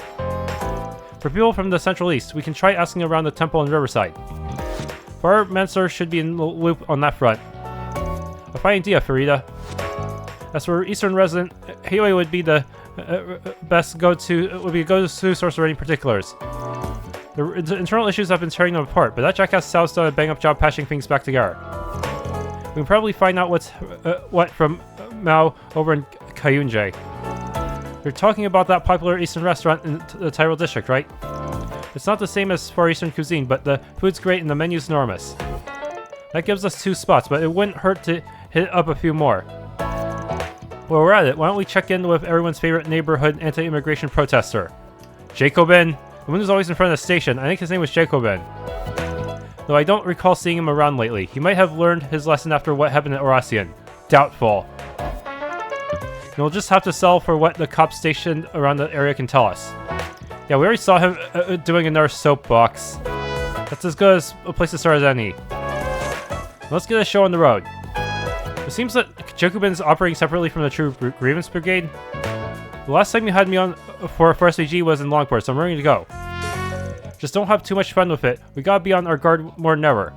For people from the Central East, we can try asking around the temple and Riverside. Bar Mansour should be in the loop on that front. A fine idea, Farida. As for Eastern resident, Heiyue would be the best go-to source for any particulars. The internal issues have been tearing them apart, but that jackass Sal's done a bang-up job patching things back together. We can probably find out what from Mao over in Kayunji. You're talking about that popular Eastern restaurant in the Tyrell District, right? It's not the same as Far Eastern cuisine, but the food's great and the menu's enormous. That gives us 2 spots, but it wouldn't hurt to hit up a few more. While we're at it, why don't we check in with everyone's favorite neighborhood anti-immigration protester? Jacobin? The one who's always in front of the station. I think his name was Jacobin. Though I don't recall seeing him around lately. He might have learned his lesson after what happened at Orasian. Doubtful. And we'll just have to sell for what the cops stationed around the area can tell us. Yeah, we already saw him doing another soapbox. That's as good as a place to start as any. Let's get a show on the road. It seems that Jacobin's operating separately from the True Grievance Brigade. The last time you had me on for SVG was in Longport, so I'm ready to go. Just don't have too much fun with it. We gotta be on our guard more than ever.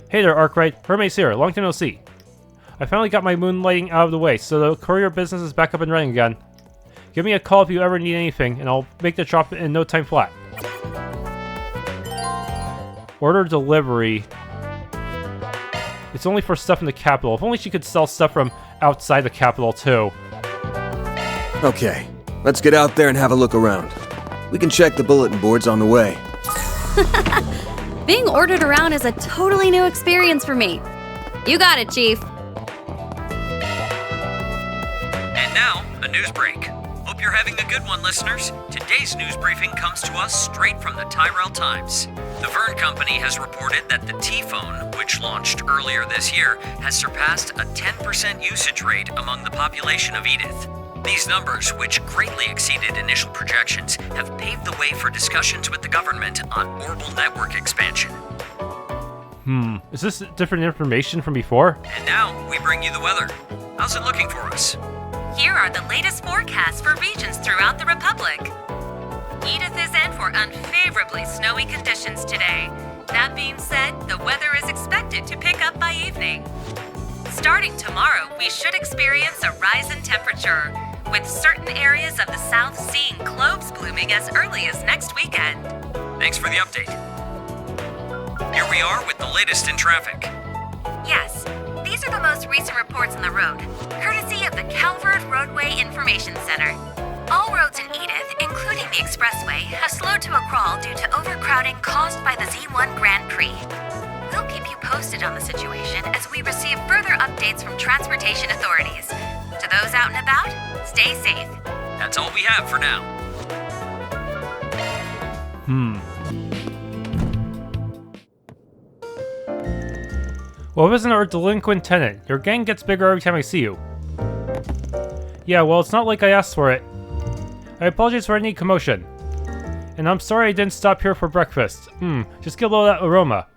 Hey there, Arkwright. Hermes here. Long time no see. I finally got my moonlighting out of the way, so the courier business is back up and running again. Give me a call if you ever need anything, and I'll make the drop in no time flat. Order delivery. It's only for stuff in the capital. If only she could sell stuff from outside the capital, too. Okay, let's get out there and have a look around. We can check the bulletin boards on the way. Being ordered around is a totally new experience for me. You got it, Chief. And now, a news break. Hope you're having a good one, listeners. Today's news briefing comes to us straight from the Tyrell Times. The Verne Company has reported that the T-Phone, which launched earlier this year, has surpassed a 10% usage rate among the population of Edith. These numbers, which greatly exceeded initial projections, have paved the way for discussions with the government on orbital network expansion. Is this different information from before? And now, we bring you the weather. How's it looking for us? Here are the latest forecasts for regions throughout the Republic. Edith is in for unfavorably snowy conditions today. That being said, the weather is expected to pick up by evening. Starting tomorrow, we should experience a rise in temperature, with certain areas of the south seeing cloves blooming as early as next weekend. Thanks for the update. Here we are with the latest in traffic. Yes, these are the most recent reports on the road, courtesy of the Calvert Roadway Information Center. All roads in Edith, including the expressway, have slowed to a crawl due to overcrowding caused by the Z1 Grand Prix. We'll keep you posted on the situation as we receive further updates from transportation authorities. To those out and about, stay safe. That's all we have for now. Well, isn't our delinquent tenant? Your gang gets bigger every time I see you. Yeah, well, it's not like I asked for it. I apologize for any commotion. And I'm sorry I didn't stop here for breakfast. Just get a little of that aroma.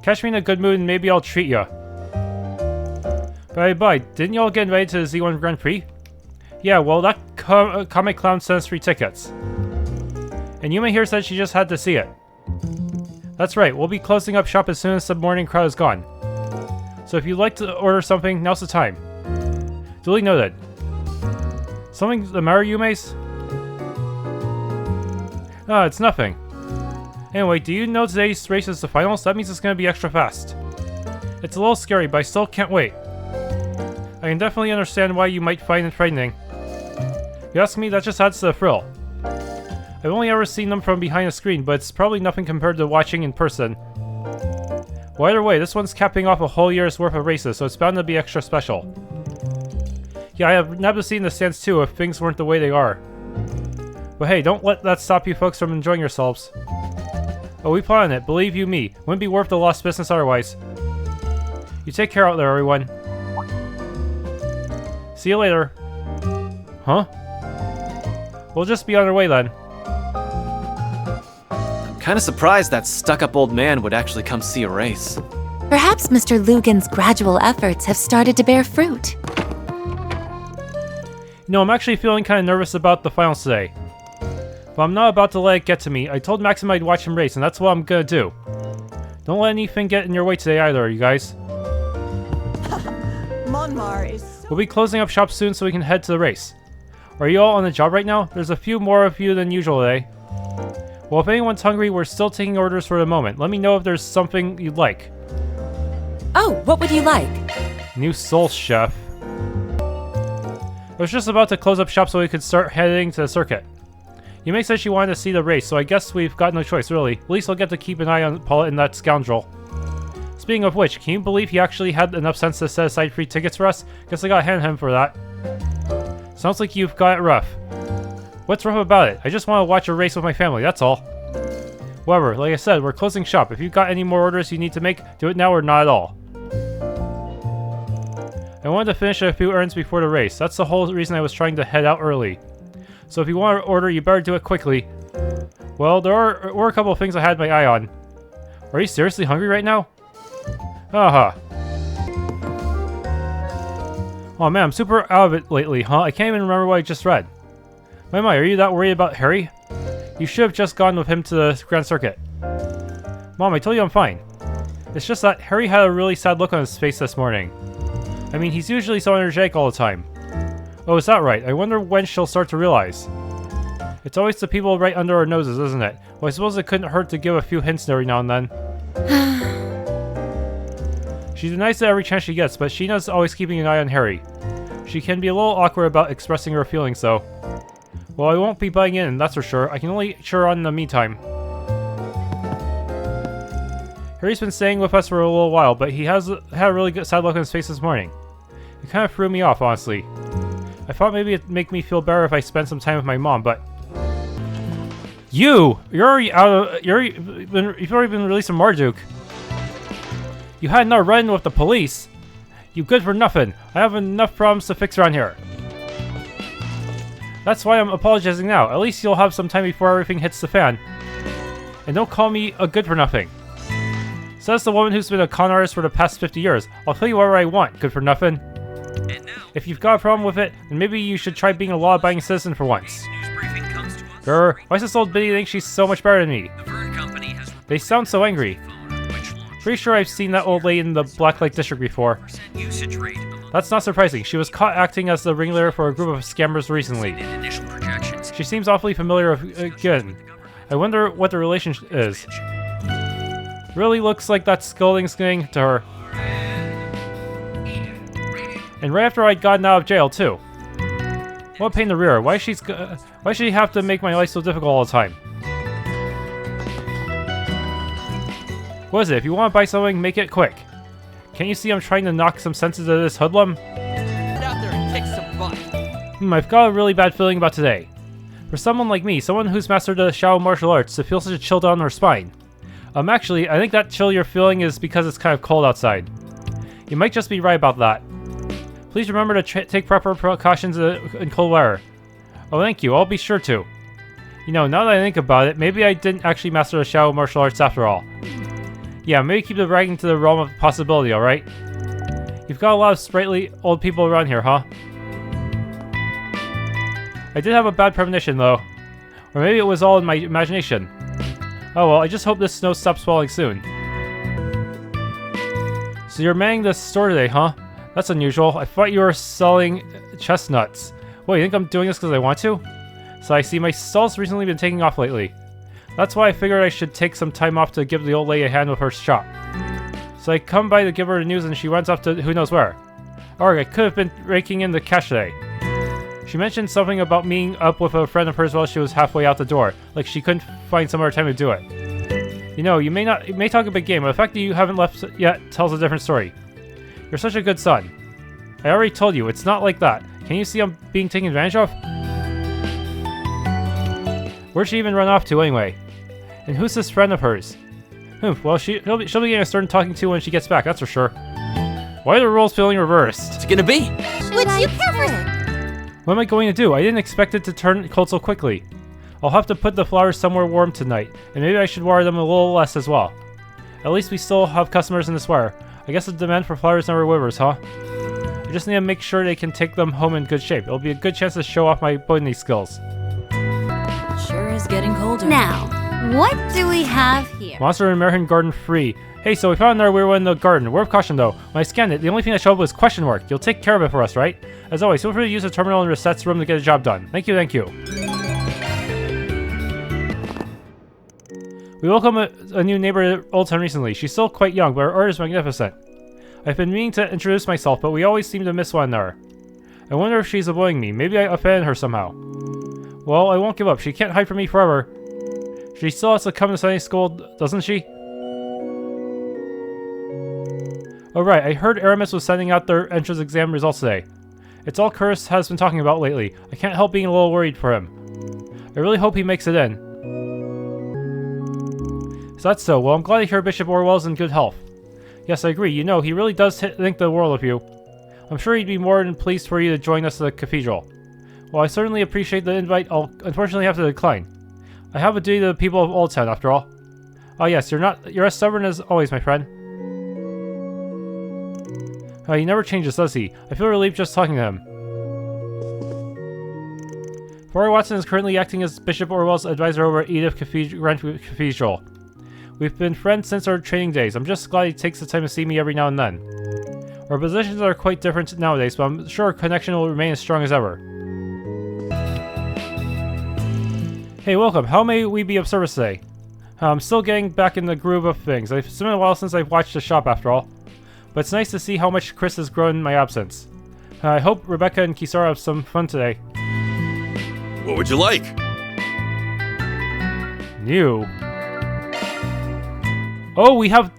Catch me in a good mood and maybe I'll treat ya. Bye, didn't y'all get invited to the Z1 Grand Prix? Yeah, well, that comic clown sent us free tickets. And Yuma here said she just had to see it. That's right, we'll be closing up shop as soon as the morning crowd is gone. So if you'd like to order something, now's the time. Duly noted. Something the matter, Yume's? Ah, it's nothing. Anyway, do you know today's race is the finals? That means it's gonna be extra fast. It's a little scary, but I still can't wait. I can definitely understand why you might find it frightening. If you ask me, that just adds to the thrill. I've only ever seen them from behind a screen, but it's probably nothing compared to watching in person. Well, either way, this one's capping off a whole year's worth of races, so it's bound to be extra special. Yeah, I have never seen the stands too if things weren't the way they are. But hey, don't let that stop you folks from enjoying yourselves. Oh, we plan on it, believe you me. Wouldn't be worth the lost business otherwise. You take care out there, everyone. See you later. Huh? We'll just be on our way then. Kinda surprised that stuck-up old man would actually come see a race. Perhaps Mr. Lugan's gradual efforts have started to bear fruit. No, I'm actually feeling kinda nervous about the finals today. But I'm not about to let it get to me. I told Maxim I'd watch him race, and that's what I'm gonna do. Don't let anything get in your way today either, you guys. Monmar is... We'll be closing up shop soon so we can head to the race. Are you all on the job right now? There's a few more of you than usual today. Well, if anyone's hungry, we're still taking orders for the moment. Let me know if there's something you'd like. Oh, what would you like? New soul chef. I was just about to close up shop so we could start heading to the circuit. Yume said she wanted to see the race, so I guess we've got no choice, really. At least I'll get to keep an eye on Paulette and that scoundrel. Speaking of which, can you believe he actually had enough sense to set aside free tickets for us? Guess I gotta hand him for that. Sounds like you've got it rough. What's rough about it? I just want to watch a race with my family, that's all. However, like I said, we're closing shop. If you've got any more orders you need to make, do it now or not at all. I wanted to finish a few errands before the race. That's the whole reason I was trying to head out early. So if you want to order, you better do it quickly. Well, there were a couple of things I had my eye on. Are you seriously hungry right now? Aha. Oh man, I'm super out of it lately, huh? I can't even remember what I just read. My, are you that worried about Harry? You should have just gone with him to the Grand Circuit. Mom, I told you I'm fine. It's just that Harry had a really sad look on his face this morning. I mean, he's usually so energetic all the time. Oh, is that right? I wonder when she'll start to realize. It's always the people right under our noses, isn't it? Well, I suppose it couldn't hurt to give a few hints every now and then. She denies it every chance she gets, but Sheena's always keeping an eye on Harry. She can be a little awkward about expressing her feelings, though. Well, I won't be butting in, that's for sure. I can only cheer on in the meantime. Harry's been staying with us for a little while, but he has had a really good sad look on his face this morning. It kind of threw me off, honestly. I thought maybe it'd make me feel better if I spent some time with my mom, but... You've already been released from Marduk. You had no run with the police. You good for nothing. I have enough problems to fix around here. That's why I'm apologizing now. At least you'll have some time before everything hits the fan. And don't call me a good for nothing. Says the woman who's been a con artist for the past 50 years. I'll tell you whatever I want, good for nothing. If you've got a problem with it, then maybe you should try being a law-abiding citizen for once. Grr, why does this old biddy think she's so much better than me? They sound so angry. Pretty sure I've seen that old lady in the Blacklight District before. That's not surprising. She was caught acting as the ringleader for a group of scammers recently. She seems awfully familiar again. I wonder what the relation is. Really looks like that scolding's getting to her. And right after I'd gotten out of jail, too. What a pain in the rear. Why should she have to make my life so difficult all the time? What is it? If you want to buy something, make it quick. Can't you see I'm trying to knock some sense into this hoodlum? Get out there and kick some butt. I've got a really bad feeling about today. For someone like me, someone who's mastered the Shadow martial arts, to feel such a chill down her spine. Actually, I think that chill you're feeling is because it's kind of cold outside. You might just be right about that. Please remember to take proper precautions in cold weather. Oh, thank you. I'll be sure to. You know, now that I think about it, maybe I didn't actually master the Shadow martial arts after all. Yeah, maybe keep the bragging to the realm of possibility, alright? You've got a lot of sprightly old people around here, huh? I did have a bad premonition, though. Or maybe it was all in my imagination. Oh well, I just hope this snow stops falling soon. So you're manning the store today, huh? That's unusual. I thought you were selling chestnuts. What, you think I'm doing this because I want to? So I see my stall's recently been taking off lately. That's why I figured I should take some time off to give the old lady a hand with her shop. So I come by to give her the news and she runs off to who knows where. Or I could have been raking in the cash today. She mentioned something about meeting up with a friend of hers while she was halfway out the door, like she couldn't find some other time to do it. You know, you may talk a big game, but the fact that you haven't left yet tells a different story. You're such a good son. I already told you, it's not like that. Can you see I'm being taken advantage of? Where'd she even run off to anyway? And who's this friend of hers? Well, she'll be getting a stern talking to when she gets back, that's for sure. Why are the roles feeling reversed? What's it gonna be? Would you cover? What am I going to do? I didn't expect it to turn cold so quickly. I'll have to put the flowers somewhere warm tonight, and maybe I should water them a little less as well. At least we still have customers in this weather. I guess the demand for flowers never wavers, huh? I just need to make sure they can take them home in good shape. It'll be a good chance to show off my botany skills. Sure is getting colder. Now, what do we have here? Monster in Marchen Garden free. Hey, so we found another weird one in the garden. Word of caution though, when I scanned it, the only thing that showed up was question mark. You'll take care of it for us, right? As always, feel free to use the terminal in Reset's room to get the job done. Thank you, thank you. We welcome a new neighbor at Old Town recently. She's still quite young, but her art is magnificent. I've been meaning to introduce myself, but we always seem to miss one another. I wonder if she's avoiding me. Maybe I offended her somehow. Well, I won't give up. She can't hide from me forever. She still has to come to Sunday school, doesn't she? Oh right, I heard Aramis was sending out their entrance exam results today. It's all Curtis has been talking about lately. I can't help being a little worried for him. I really hope he makes it in. So that's so. Well, I'm glad to hear Bishop Orwell's in good health. Yes, I agree. You know, he really does think the world of you. I'm sure he'd be more than pleased for you to join us at the cathedral. Well, I certainly appreciate the invite. I'll unfortunately have to decline. I have a duty to the people of Old Town, after all. Oh yes, you're as stubborn as always, my friend. He never changes, does he? I feel relieved just talking to him. Rory Watson is currently acting as Bishop Orwell's advisor over at Edith Cathedral. We've been friends since our training days. I'm just glad he takes the time to see me every now and then. Our positions are quite different nowadays, but I'm sure our connection will remain as strong as ever. Hey, welcome. How may we be of service today? I'm still getting back in the groove of things. It's been a while since I've watched the shop after all. But it's nice to see how much Chris has grown in my absence. I hope Rebecca and Kisara have some fun today. What would you like? New. Oh, we have...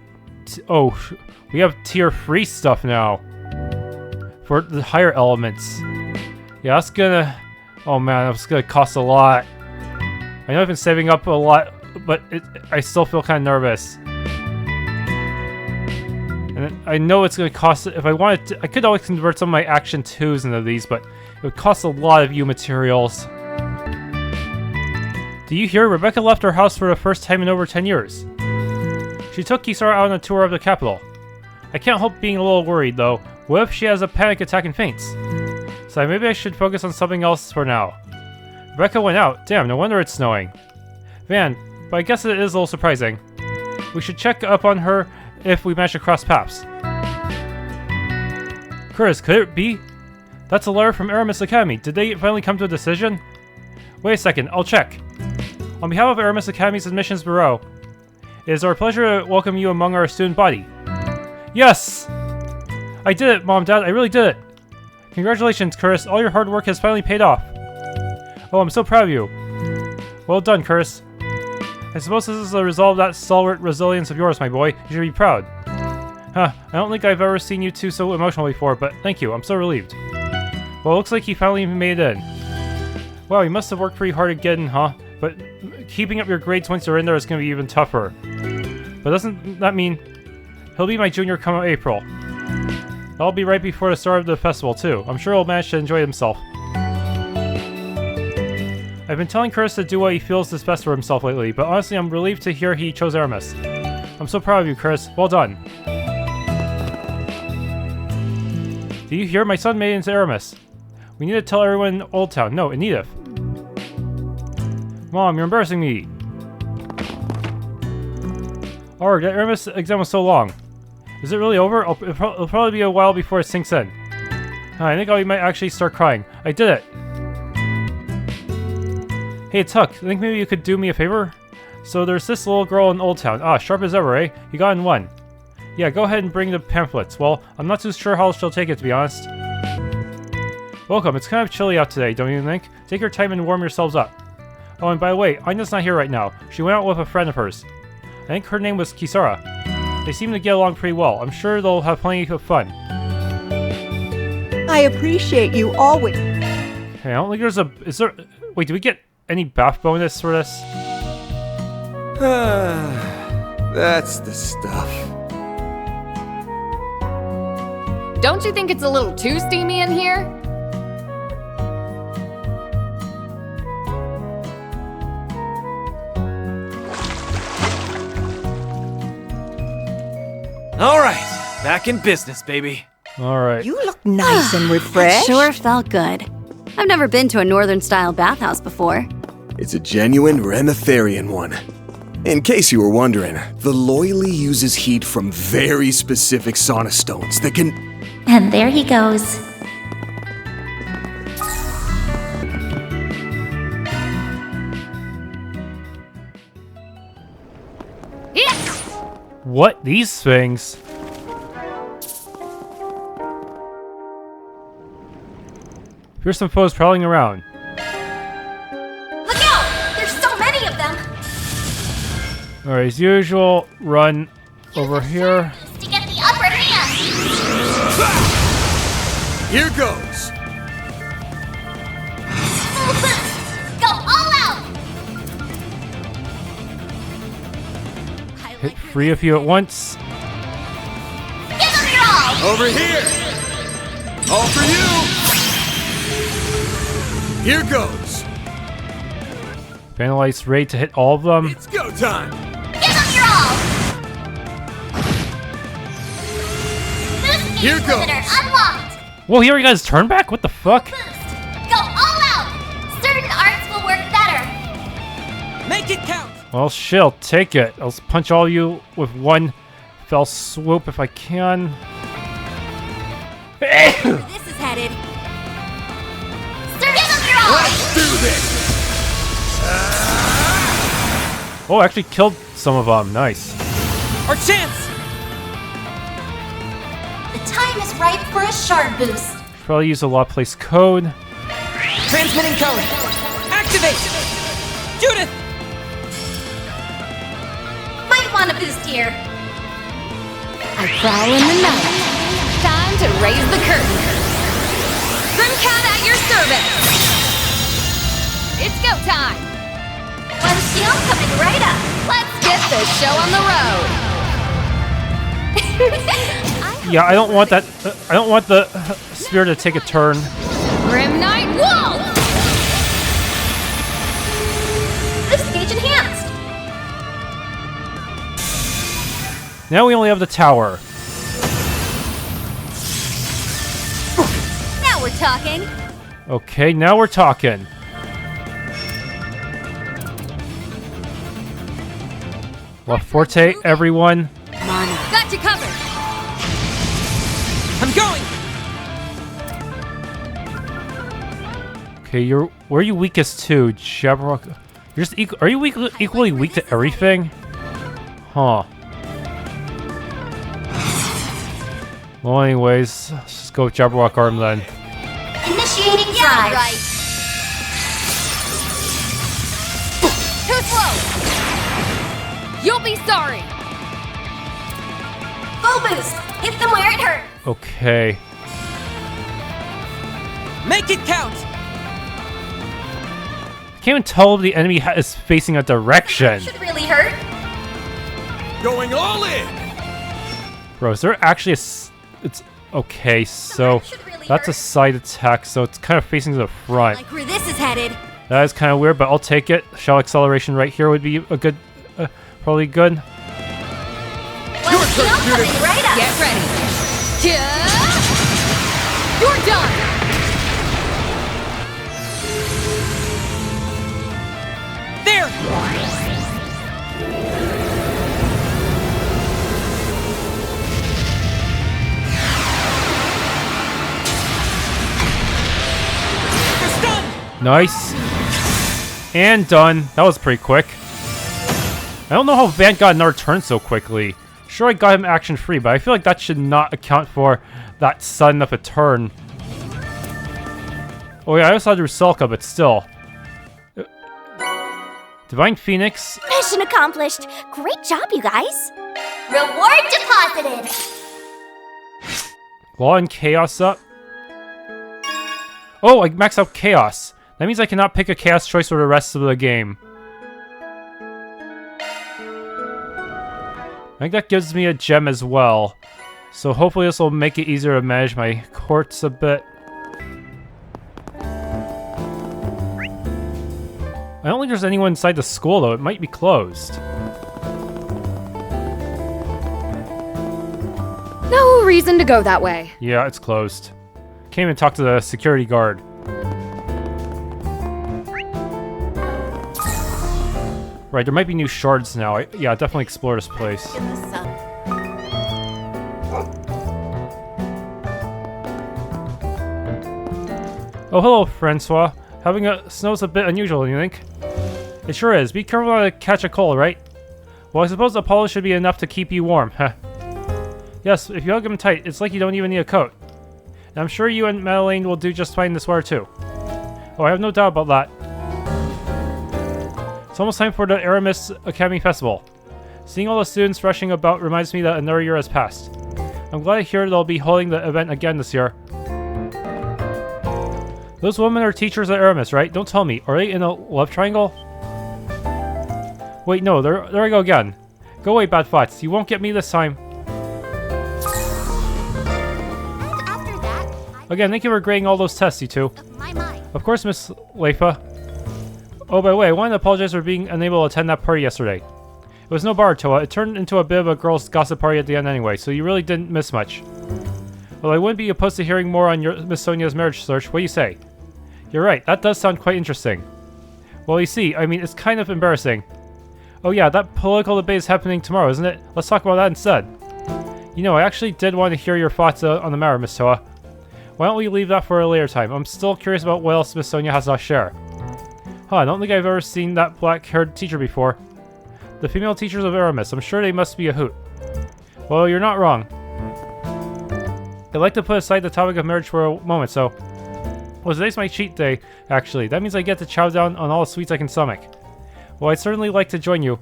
we have tier 3 stuff now. For the higher elements. Yeah, that's gonna... Oh man, that's gonna cost a lot. I know I've been saving up a lot, but I still feel kind of nervous. And I know it's going to cost, if I wanted to, I could always convert some of my Action 2s into these, but it would cost a lot of materials. Do you hear? Rebecca left her house for the first time in over 10 years. She took Kisara out on a tour of the capital. I can't help being a little worried, though. What if she has a panic attack and faints? So maybe I should focus on something else for now. Rebecca went out. Damn, no wonder it's snowing. Man, but I guess it is a little surprising. We should check up on her if we manage to cross paths. Curtis, could it be? That's a letter from Aramis Academy. Did they finally come to a decision? Wait a second, I'll check. On behalf of Aramis Academy's Admissions Bureau, it is our pleasure to welcome you among our student body. Yes! I did it, Mom, Dad, I really did it! Congratulations, Curtis. All your hard work has finally paid off. Oh, I'm so proud of you. Well done, Curtis. I suppose this is the result of that stalwart resilience of yours, my boy. You should be proud. Huh, I don't think I've ever seen you two so emotional before, but thank you. I'm so relieved. Well, it looks like you finally made it in. Wow, you must have worked pretty hard to get in, huh? But keeping up your grades once you're in there is going to be even tougher. But doesn't that mean he'll be my junior come April? That'll be right before the start of the festival, too. I'm sure he'll manage to enjoy himself. I've been telling Curtis to do what he feels is best for himself lately, but honestly, I'm relieved to hear he chose Aramis. I'm so proud of you, Curtis. Well done. Do you hear? My son made it into Aramis. We need to tell everyone in Old Town. No, in Edith. Mom, you're embarrassing me. Oh, that Aramis exam was so long. Is it really over? It'll probably be a while before it sinks in. I think I might actually start crying. I did it. Hey, it's Huck. I think maybe you could do me a favor? So there's this little girl in Old Town. Ah, sharp as ever, eh? You got in one. Yeah, go ahead and bring the pamphlets. Well, I'm not too sure how she'll take it, to be honest. Welcome. It's kind of chilly out today, don't you think? Take your time and warm yourselves up. Oh, and by the way, Ina's not here right now. She went out with a friend of hers. I think her name was Kisara. They seem to get along pretty well. I'm sure they'll have plenty of fun. I appreciate you always. Okay, I don't think there's a... Is there... Wait, do we get any buff bonus for this? That's the stuff. Don't you think it's a little too steamy in here? Alright, back in business, baby. Alright. You look nice and refreshed. Sure felt good. I've never been to a northern-style bathhouse before. It's a genuine Remetherian one. In case you were wondering, the Loyally uses heat from very specific sauna stones that can... And there he goes. What? These things? Here's some foes prowling around. Look out! There's so many of them! Alright, as usual, run over here. To get the upper hand! Here goes! Full boost! Go all out! Hit 3 of you at once. Give them your all! Over here! All for you! Here goes! Vandalize raid to hit all of them. It's go time! Give them your all! Boost Here gear goes. limiter unlocked! Whoa, he already got his turn back? What the fuck? Boost! Go all out! Certain arts will work better! Make it count! Well, shit, I'll take it. I'll punch all you with one fell swoop if I can. This is headed. Give them your all! Let's do this! Oh, I actually killed some of them. Nice. Our chance! The time is ripe for a shard boost. Probably use a law place code. Transmitting code! Activate! Judith! Might want a boost here. I prowl in the night. Time to raise the curtain. Grimcat at your service. It's go time. One shield coming right up. Let's get this show on the road. Yeah, I don't want that. I don't want the spear to take a turn. Grim Knight, whoa! Boost gauge enhanced. Now we only have the tower. Now we're talking. Okay, now we're talking. La Forte, everyone. Got you covered. I'm going! Okay, where are you weakest to, Jabberwock? You're just are you equally weak to everything? Huh. Well, anyways, let's just go with Jabberwock Arm then. Initiating drive. Right. Too slow. You'll be sorry. Full boost. Hit them where it hurt. Okay. Make it count! I can't even tell if the enemy is facing a direction. Should really hurt. Going all in! Bro, is there actually it's okay, so that's a side attack, so it's kind of facing to the front. Like where this is headed. That is kind of weird, but I'll take it. Shell acceleration right here would be a good, probably good. Well, coming right up. Get ready. You're done. There! Nice. And done. That was pretty quick. I don't know how Van got another turn so quickly. Sure, I got him action free, but I feel like that should not account for that sudden of a turn. Oh yeah, I also had Rusalka, but still. Divine Phoenix. Mission accomplished. Great job, you guys. Reward deposited. Law and Chaos up. Oh, I maxed out Chaos. That means I cannot pick a Chaos choice for the rest of the game. I think that gives me a gem as well. So hopefully this will make it easier to manage my courts a bit. I don't think there's anyone inside the school though. It might be closed. No reason to go that way. Yeah, it's closed. Can't even talk to the security guard. Right, there might be new shards now. Yeah, definitely explore this place. Oh, hello, Francois. Having a snow's a bit unusual, you think? It sure is. Be careful not to catch a cold, right? Well, I suppose Apollo should be enough to keep you warm, huh? Yes, if you hug him tight, it's like you don't even need a coat. And I'm sure you and Madeleine will do just fine in this weather, too. Oh, I have no doubt about that. It's almost time for the Aramis Academy Festival. Seeing all the students rushing about reminds me that another year has passed. I'm glad to hear they'll be holding the event again this year. Those women are teachers at Aramis, right? Don't tell me. Are they in a love triangle? Wait, no, there I go again. Go away, bad thoughts. You won't get me this time. Again, thank you for grading all those tests, you two. Of course, Miss Leifa. Oh, by the way, I wanted to apologize for being unable to attend that party yesterday. It was no bar, Toa. It turned into a bit of a girls' gossip party at the end anyway, so you really didn't miss much. Well, I wouldn't be opposed to hearing more on your Miss Sonia's marriage search. What do you say? You're right, that does sound quite interesting. Well, you see, I mean, it's kind of embarrassing. Oh yeah, that political debate is happening tomorrow, isn't it? Let's talk about that instead. You know, I actually did want to hear your thoughts on the matter, Miss Toa. Why don't we leave that for a later time? I'm still curious about what else Miss Sonia has to share. Huh, I don't think I've ever seen that black-haired teacher before. The female teachers of Aramis, I'm sure they must be a hoot. Well, you're not wrong. I'd like to put aside the topic of marriage for a moment, so... Well, today's my cheat day, actually. That means I get to chow down on all the sweets I can stomach. Well, I'd certainly like to join you.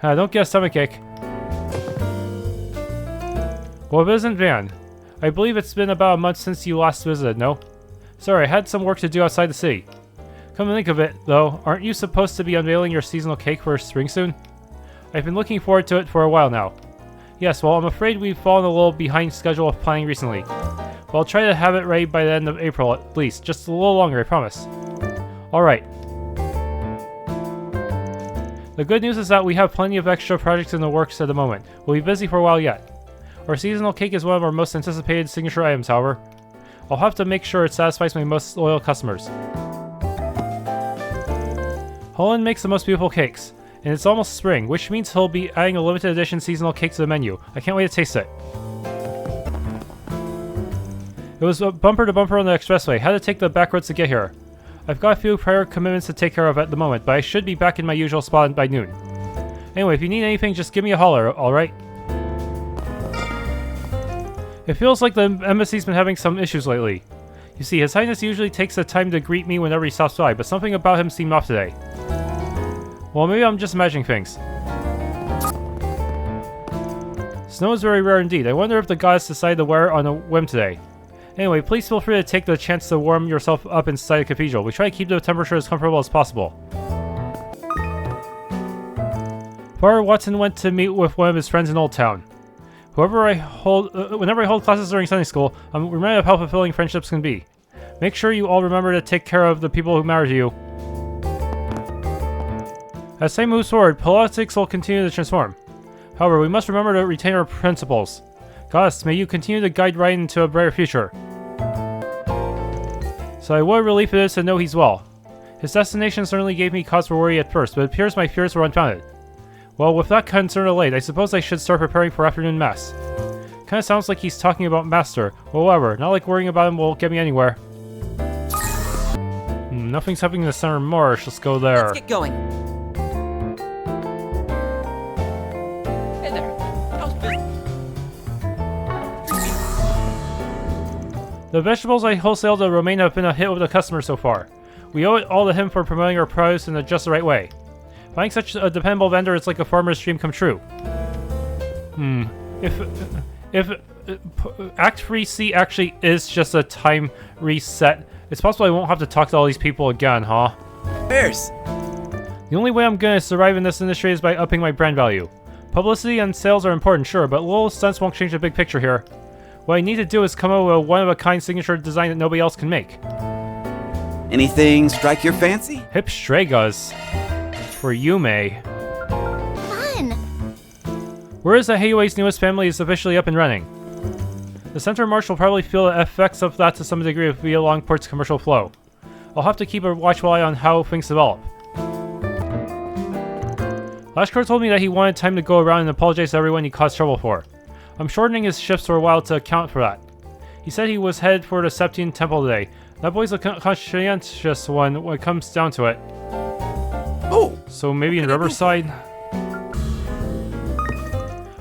Don't get a stomachache. Well, if it isn't Van. I believe it's been about a month since you last visited, no? Sorry, I had some work to do outside the city. Come to think of it, though, aren't you supposed to be unveiling your seasonal cake for spring soon? I've been looking forward to it for a while now. Yes, well, I'm afraid we've fallen a little behind schedule of planning recently. But I'll try to have it ready by the end of April at least. Just a little longer, I promise. Alright. The good news is that we have plenty of extra projects in the works at the moment. We'll be busy for a while yet. Our seasonal cake is one of our most anticipated signature items, however. I'll have to make sure it satisfies my most loyal customers. Holland makes the most beautiful cakes, and it's almost spring, which means he'll be adding a limited edition seasonal cake to the menu. I can't wait to taste it. It was bumper to bumper on the expressway. Had to take the back roads to get here. I've got a few prior commitments to take care of at the moment, but I should be back in my usual spot by noon. Anyway, if you need anything, just give me a holler, alright? It feels like the embassy's been having some issues lately. You see, His Highness usually takes the time to greet me whenever he stops by, but something about him seemed off today. Well, maybe I'm just imagining things. Snow is very rare indeed. I wonder if the goddess decided to wear it on a whim today. Anyway, please feel free to take the chance to warm yourself up inside the cathedral. We try to keep the temperature as comfortable as possible. Father Watson went to meet with one of his friends in Old Town. Whenever I hold classes during Sunday school, I'm reminded of how fulfilling friendships can be. Make sure you all remember to take care of the people who matter to you. As time moves forward, politics will continue to transform. However, we must remember to retain our principles. Goddess, may you continue to guide Ryan into a brighter future. So what a relief it is to know he's well. His destination certainly gave me cause for worry at first, but it appears my fears were unfounded. Well, with that concern allayed, I suppose I should start preparing for afternoon mass. Kinda sounds like he's talking about Master. Well, whatever, not like worrying about him will get me anywhere. Nothing's happening in the center of Marche, let's go there. Let's get going. Hey there, how's business? The vegetables I wholesaled to Romaine have been a hit with the customers so far. We owe it all to him for promoting our produce in just the right way. Buying such a dependable vendor is like a farmer's dream come true. If Act 3C actually is just a time reset, it's possible I won't have to talk to all these people again, huh? Bears! The only way I'm gonna survive in this industry is by upping my brand value. Publicity and sales are important, sure, but little stunts won't change the big picture here. What I need to do is come up with a one-of-a-kind signature design that nobody else can make. Anything strike your fancy? Hip Stregas. For you, May. Fun! Word is that Heiyue's newest family is officially up and running. The Center of Marche will probably feel the effects of that to some degree via Longport's commercial flow. I'll have to keep a watchful eye on how things develop. Lashkar told me that he wanted time to go around and apologize to everyone he caused trouble for. I'm shortening his shifts for a while to account for that. He said he was headed for the Septian Temple today. That boy's a conscientious one when it comes down to it. Oh! So maybe in Riverside?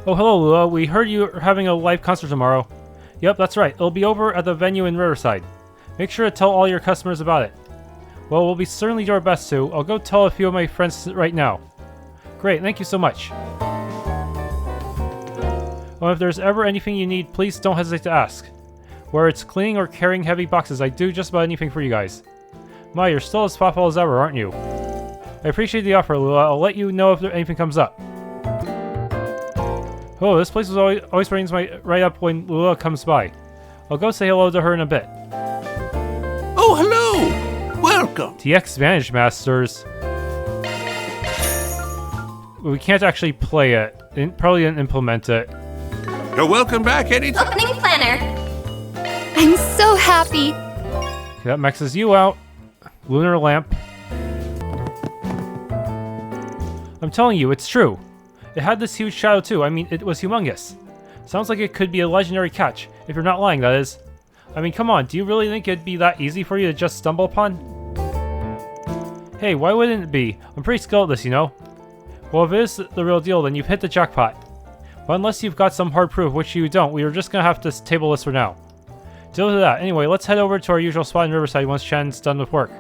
Oh, hello, Lua. We heard you're having a live concert tomorrow. Yep, that's right. It'll be over at the venue in Riverside. Make sure to tell all your customers about it. Well, we'll be certainly do our best to. I'll go tell a few of my friends right now. Great, thank you so much. Well, if there's ever anything you need, please don't hesitate to ask. Whether it's cleaning or carrying heavy boxes, I do just about anything for you guys. My, you're still as thoughtful as ever, aren't you? I appreciate the offer, Lua. I'll let you know if anything comes up. Oh, this place always brings my right up when Lua comes by. I'll go say hello to her in a bit. Oh, hello! Welcome! TX Vantage Masters. We can't actually play it. Probably didn't implement it. You're welcome back anytime. Opening planner. I'm so happy. Okay, that maxes you out. Lunar lamp. I'm telling you, it's true. It had this huge shadow too. I mean, it was humongous. Sounds like it could be a legendary catch. If you're not lying, that is. I mean, come on, do you really think it'd be that easy for you to just stumble upon? Hey, why wouldn't it be? I'm pretty skilled at this, you know? Well, if it is the real deal, then you've hit the jackpot. But unless you've got some hard proof, which you don't, we are just gonna have to table this for now. Deal with that. Anyway, let's head over to our usual spot in Riverside once Shannon's done with work.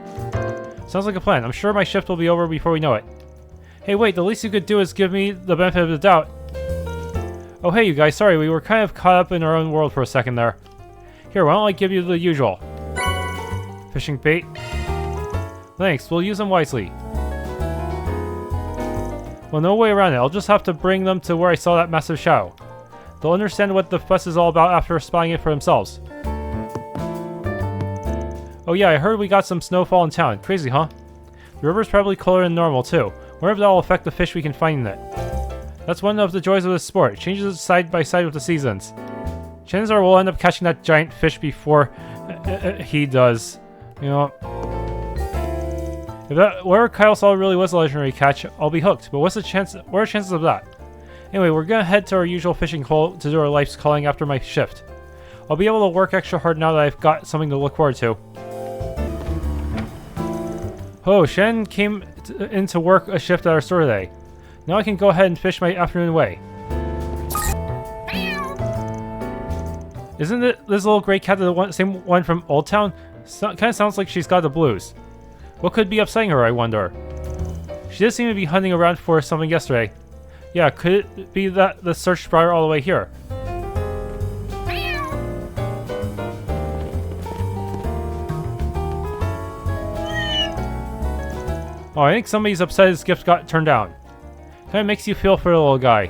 Sounds like a plan. I'm sure my shift will be over before we know it. Hey, wait, the least you could do is give me the benefit of the doubt. Oh, hey, you guys, sorry, we were kind of caught up in our own world for a second there. Here, why don't I give you the usual? Fishing bait? Thanks, we'll use them wisely. Well, no way around it. I'll just have to bring them to where I saw that massive shadow. They'll understand what the fuss is all about after spotting it for themselves. Oh yeah, I heard we got some snowfall in town. Crazy, huh? The river's probably colder than normal, too. Wonder if that'll affect the fish we can find in it. That's one of the joys of this sport. It changes side by side with the seasons. Chances are we'll end up catching that giant fish before he does. You know, if that whatever Kyle saw really was a legendary catch, I'll be hooked. But what's the chance? What are the chances of that? Anyway, we're gonna head to our usual fishing hole to do our life's calling after my shift. I'll be able to work extra hard now that I've got something to look forward to. Oh, Shen came in to work a shift at our store today. Now I can go ahead and fish my afternoon away. Isn't it this little gray cat the same one from Old Town? Kinda sounds like she's got the blues. What could be upsetting her, I wonder? She did seem to be hunting around for something yesterday. Yeah, could it be that the search brought her all the way here? Oh, I think somebody's upset his gift got turned down. Kinda makes you feel for the little guy.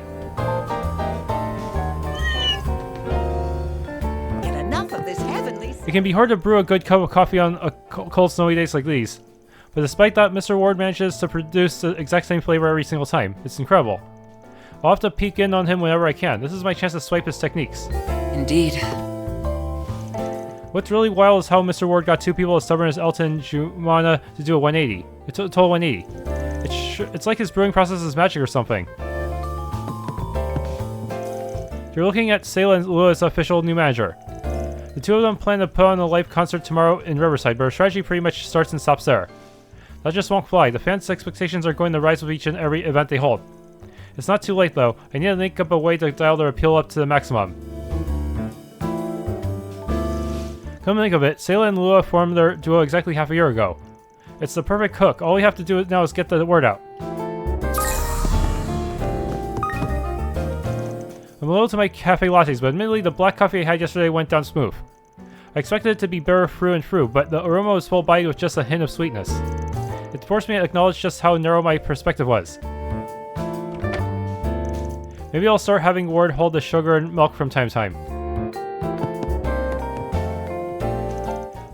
Get enough of this heavenly. It can be hard to brew a good cup of coffee on a cold, snowy days like these. But despite that, Mr. Ward manages to produce the exact same flavor every single time. It's incredible. I'll have to peek in on him whenever I can. This is my chance to swipe his techniques. Indeed. What's really wild is how Mr. Ward got two people as stubborn as Elton and Jumana to do a 180. A total 180. It's like his brewing process is magic or something. You're looking at Sayla and Lua official new manager. The two of them plan to put on a live concert tomorrow in Riverside, but our strategy pretty much starts and stops there. That just won't fly. The fans' expectations are going to rise with each and every event they hold. It's not too late though. I need to think up a way to dial their appeal up to the maximum. Come to think of it, Sayla and Lua formed their duo exactly half a year ago. It's the perfect hook. All we have to do now is get the word out. I'm loyal to my cafe lattes, but admittedly the black coffee I had yesterday went down smooth. I expected it to be bitter through and through, but the aroma was full-bodied with just a hint of sweetness. It forced me to acknowledge just how narrow my perspective was. Maybe I'll start having Ward hold the sugar and milk from time to time.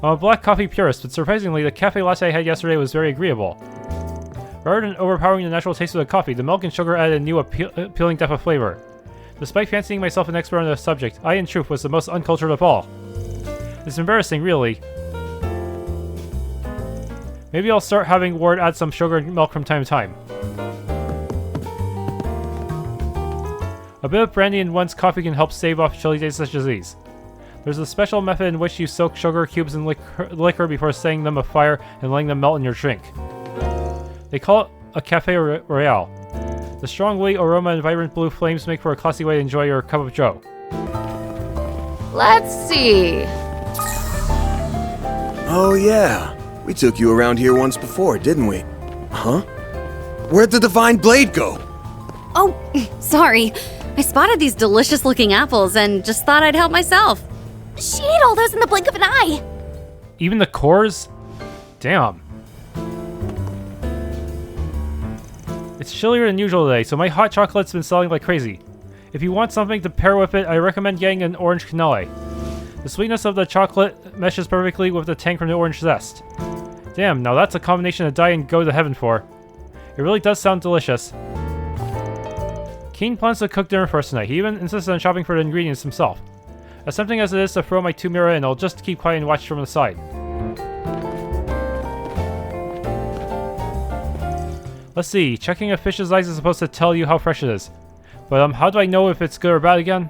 I'm a black coffee purist, but surprisingly, the cafe latte I had yesterday was very agreeable. Rather than overpowering the natural taste of the coffee, the milk and sugar added a new appealing depth of flavor. Despite fancying myself an expert on the subject, I in truth was the most uncultured of all. It's embarrassing, really. Maybe I'll start having Ward add some sugar and milk from time to time. A bit of brandy in one's coffee can help stave off chilly days such as these. There's a special method in which you soak sugar cubes in liquor before setting them afire and letting them melt in your drink. They call it a Café Royale. The strong woody aroma and vibrant blue flames make for a classy way to enjoy your cup of joe. Let's see. Oh yeah, we took you around here once before, didn't we? Huh? Where'd the Divine Blade go? Oh, sorry. I spotted these delicious-looking apples and just thought I'd help myself. She ate all those in the blink of an eye. Even the cores? Damn. It's chillier than usual today, so my hot chocolate's been selling like crazy. If you want something to pair with it, I recommend getting an orange cannoli. The sweetness of the chocolate meshes perfectly with the tang from the orange zest. Damn, now that's a combination to die and go to heaven for. It really does sound delicious. Keen plans to cook dinner for us tonight. He even insisted on shopping for the ingredients himself. As tempting as it is to throw my Tumira in, I'll just keep quiet and watch from the side. Let's see, checking a fish's eyes is supposed to tell you how fresh it is. But how do I know if it's good or bad again?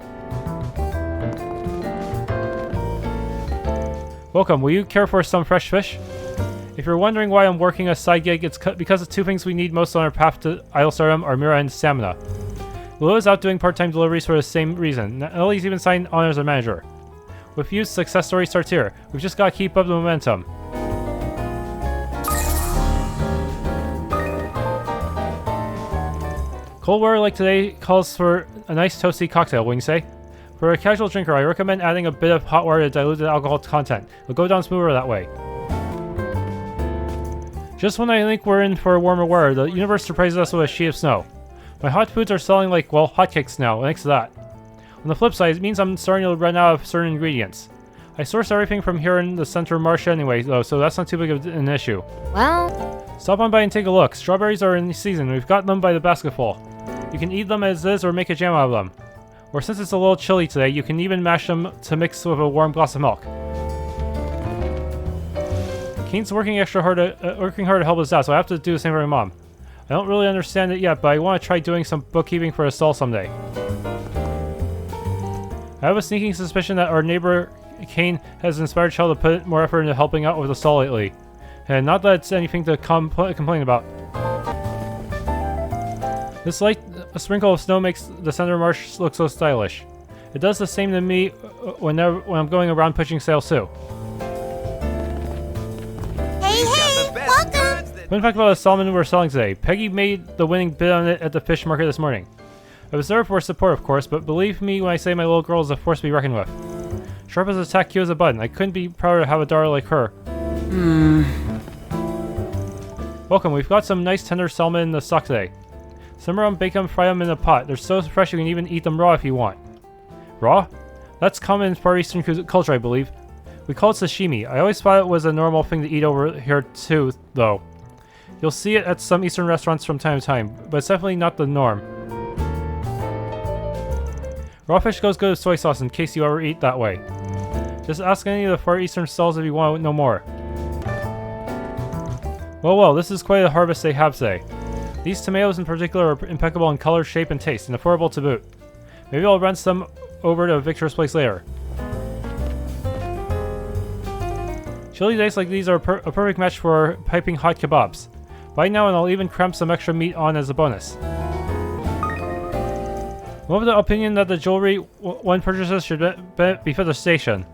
Welcome, will you care for some fresh fish? If you're wondering why I'm working a side gig, it's because of two things we need most on our path to idol stardom are Mira and stamina. Lua is out doing part-time deliveries for the same reason. Ellie's even signed on as our manager. With you, success story starts here. We've just got to keep up the momentum. Cold weather like today calls for a nice toasty cocktail, wouldn't you say? For a casual drinker, I recommend adding a bit of hot water to dilute the alcohol content. It'll go down smoother that way. Just when I think we're in for warmer weather, the universe surprises us with a sheet of snow. My hot foods are selling like, well, hotcakes now, thanks to that. On the flip side, it means I'm starting to run out of certain ingredients. I source everything from here in the center of Marche anyway, though, so that's not too big of an issue. Well, stop on by and take a look. Strawberries are in season. We've got them by the basketful. You can eat them as is or make a jam out of them. Or since it's a little chilly today, you can even mash them to mix with a warm glass of milk. Kane's working hard to help us out, so I have to do the same for my mom. I don't really understand it yet, but I want to try doing some bookkeeping for us all someday. I have a sneaking suspicion that our neighbor Kane has inspired Chell to put more effort into helping out with the stall lately. And not that it's anything to complain about. This light sprinkle of snow makes the center marsh look so stylish. It does the same to me when I'm going around pushing sales too. Fun fact about the salmon we're selling today. Peggy made the winning bid on it at the fish market this morning. I was there for support, of course, but believe me when I say my little girl is a force to be reckoned with. Sharp as a tack, cute as a button. I couldn't be prouder to have a daughter like her. Welcome, we've got some nice tender salmon in the stock today. Simmer them, bake them, fry them in a pot. They're so fresh you can even eat them raw if you want. Raw? That's common in Far Eastern culture, I believe. We call it sashimi. I always thought it was a normal thing to eat over here too, though. You'll see it at some Eastern restaurants from time to time, but it's definitely not the norm. Raw fish goes good with soy sauce in case you ever eat that way. Just ask any of the Far Eastern stalls if you want to know more. Well, this is quite a harvest they have today. These tomatoes in particular are impeccable in color, shape, and taste, and affordable to boot. Maybe I'll run some over to Victor's place later. Chili days like these are a perfect match for piping hot kebabs. Buy now and I'll even cramp some extra meat on as a bonus. I'm of the opinion that the jewelry one purchases should be for the station,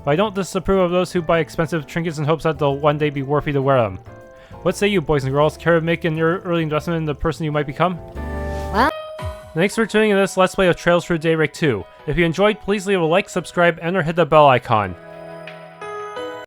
but I don't disapprove of those who buy expensive trinkets in hopes that they'll one day be worthy to wear them. What say you, boys and girls? Care to make an early investment in the person you might become? Well, thanks for tuning in to this Let's Play of Trails through Daybreak 2. If you enjoyed, please leave a like, subscribe, and or hit the bell icon.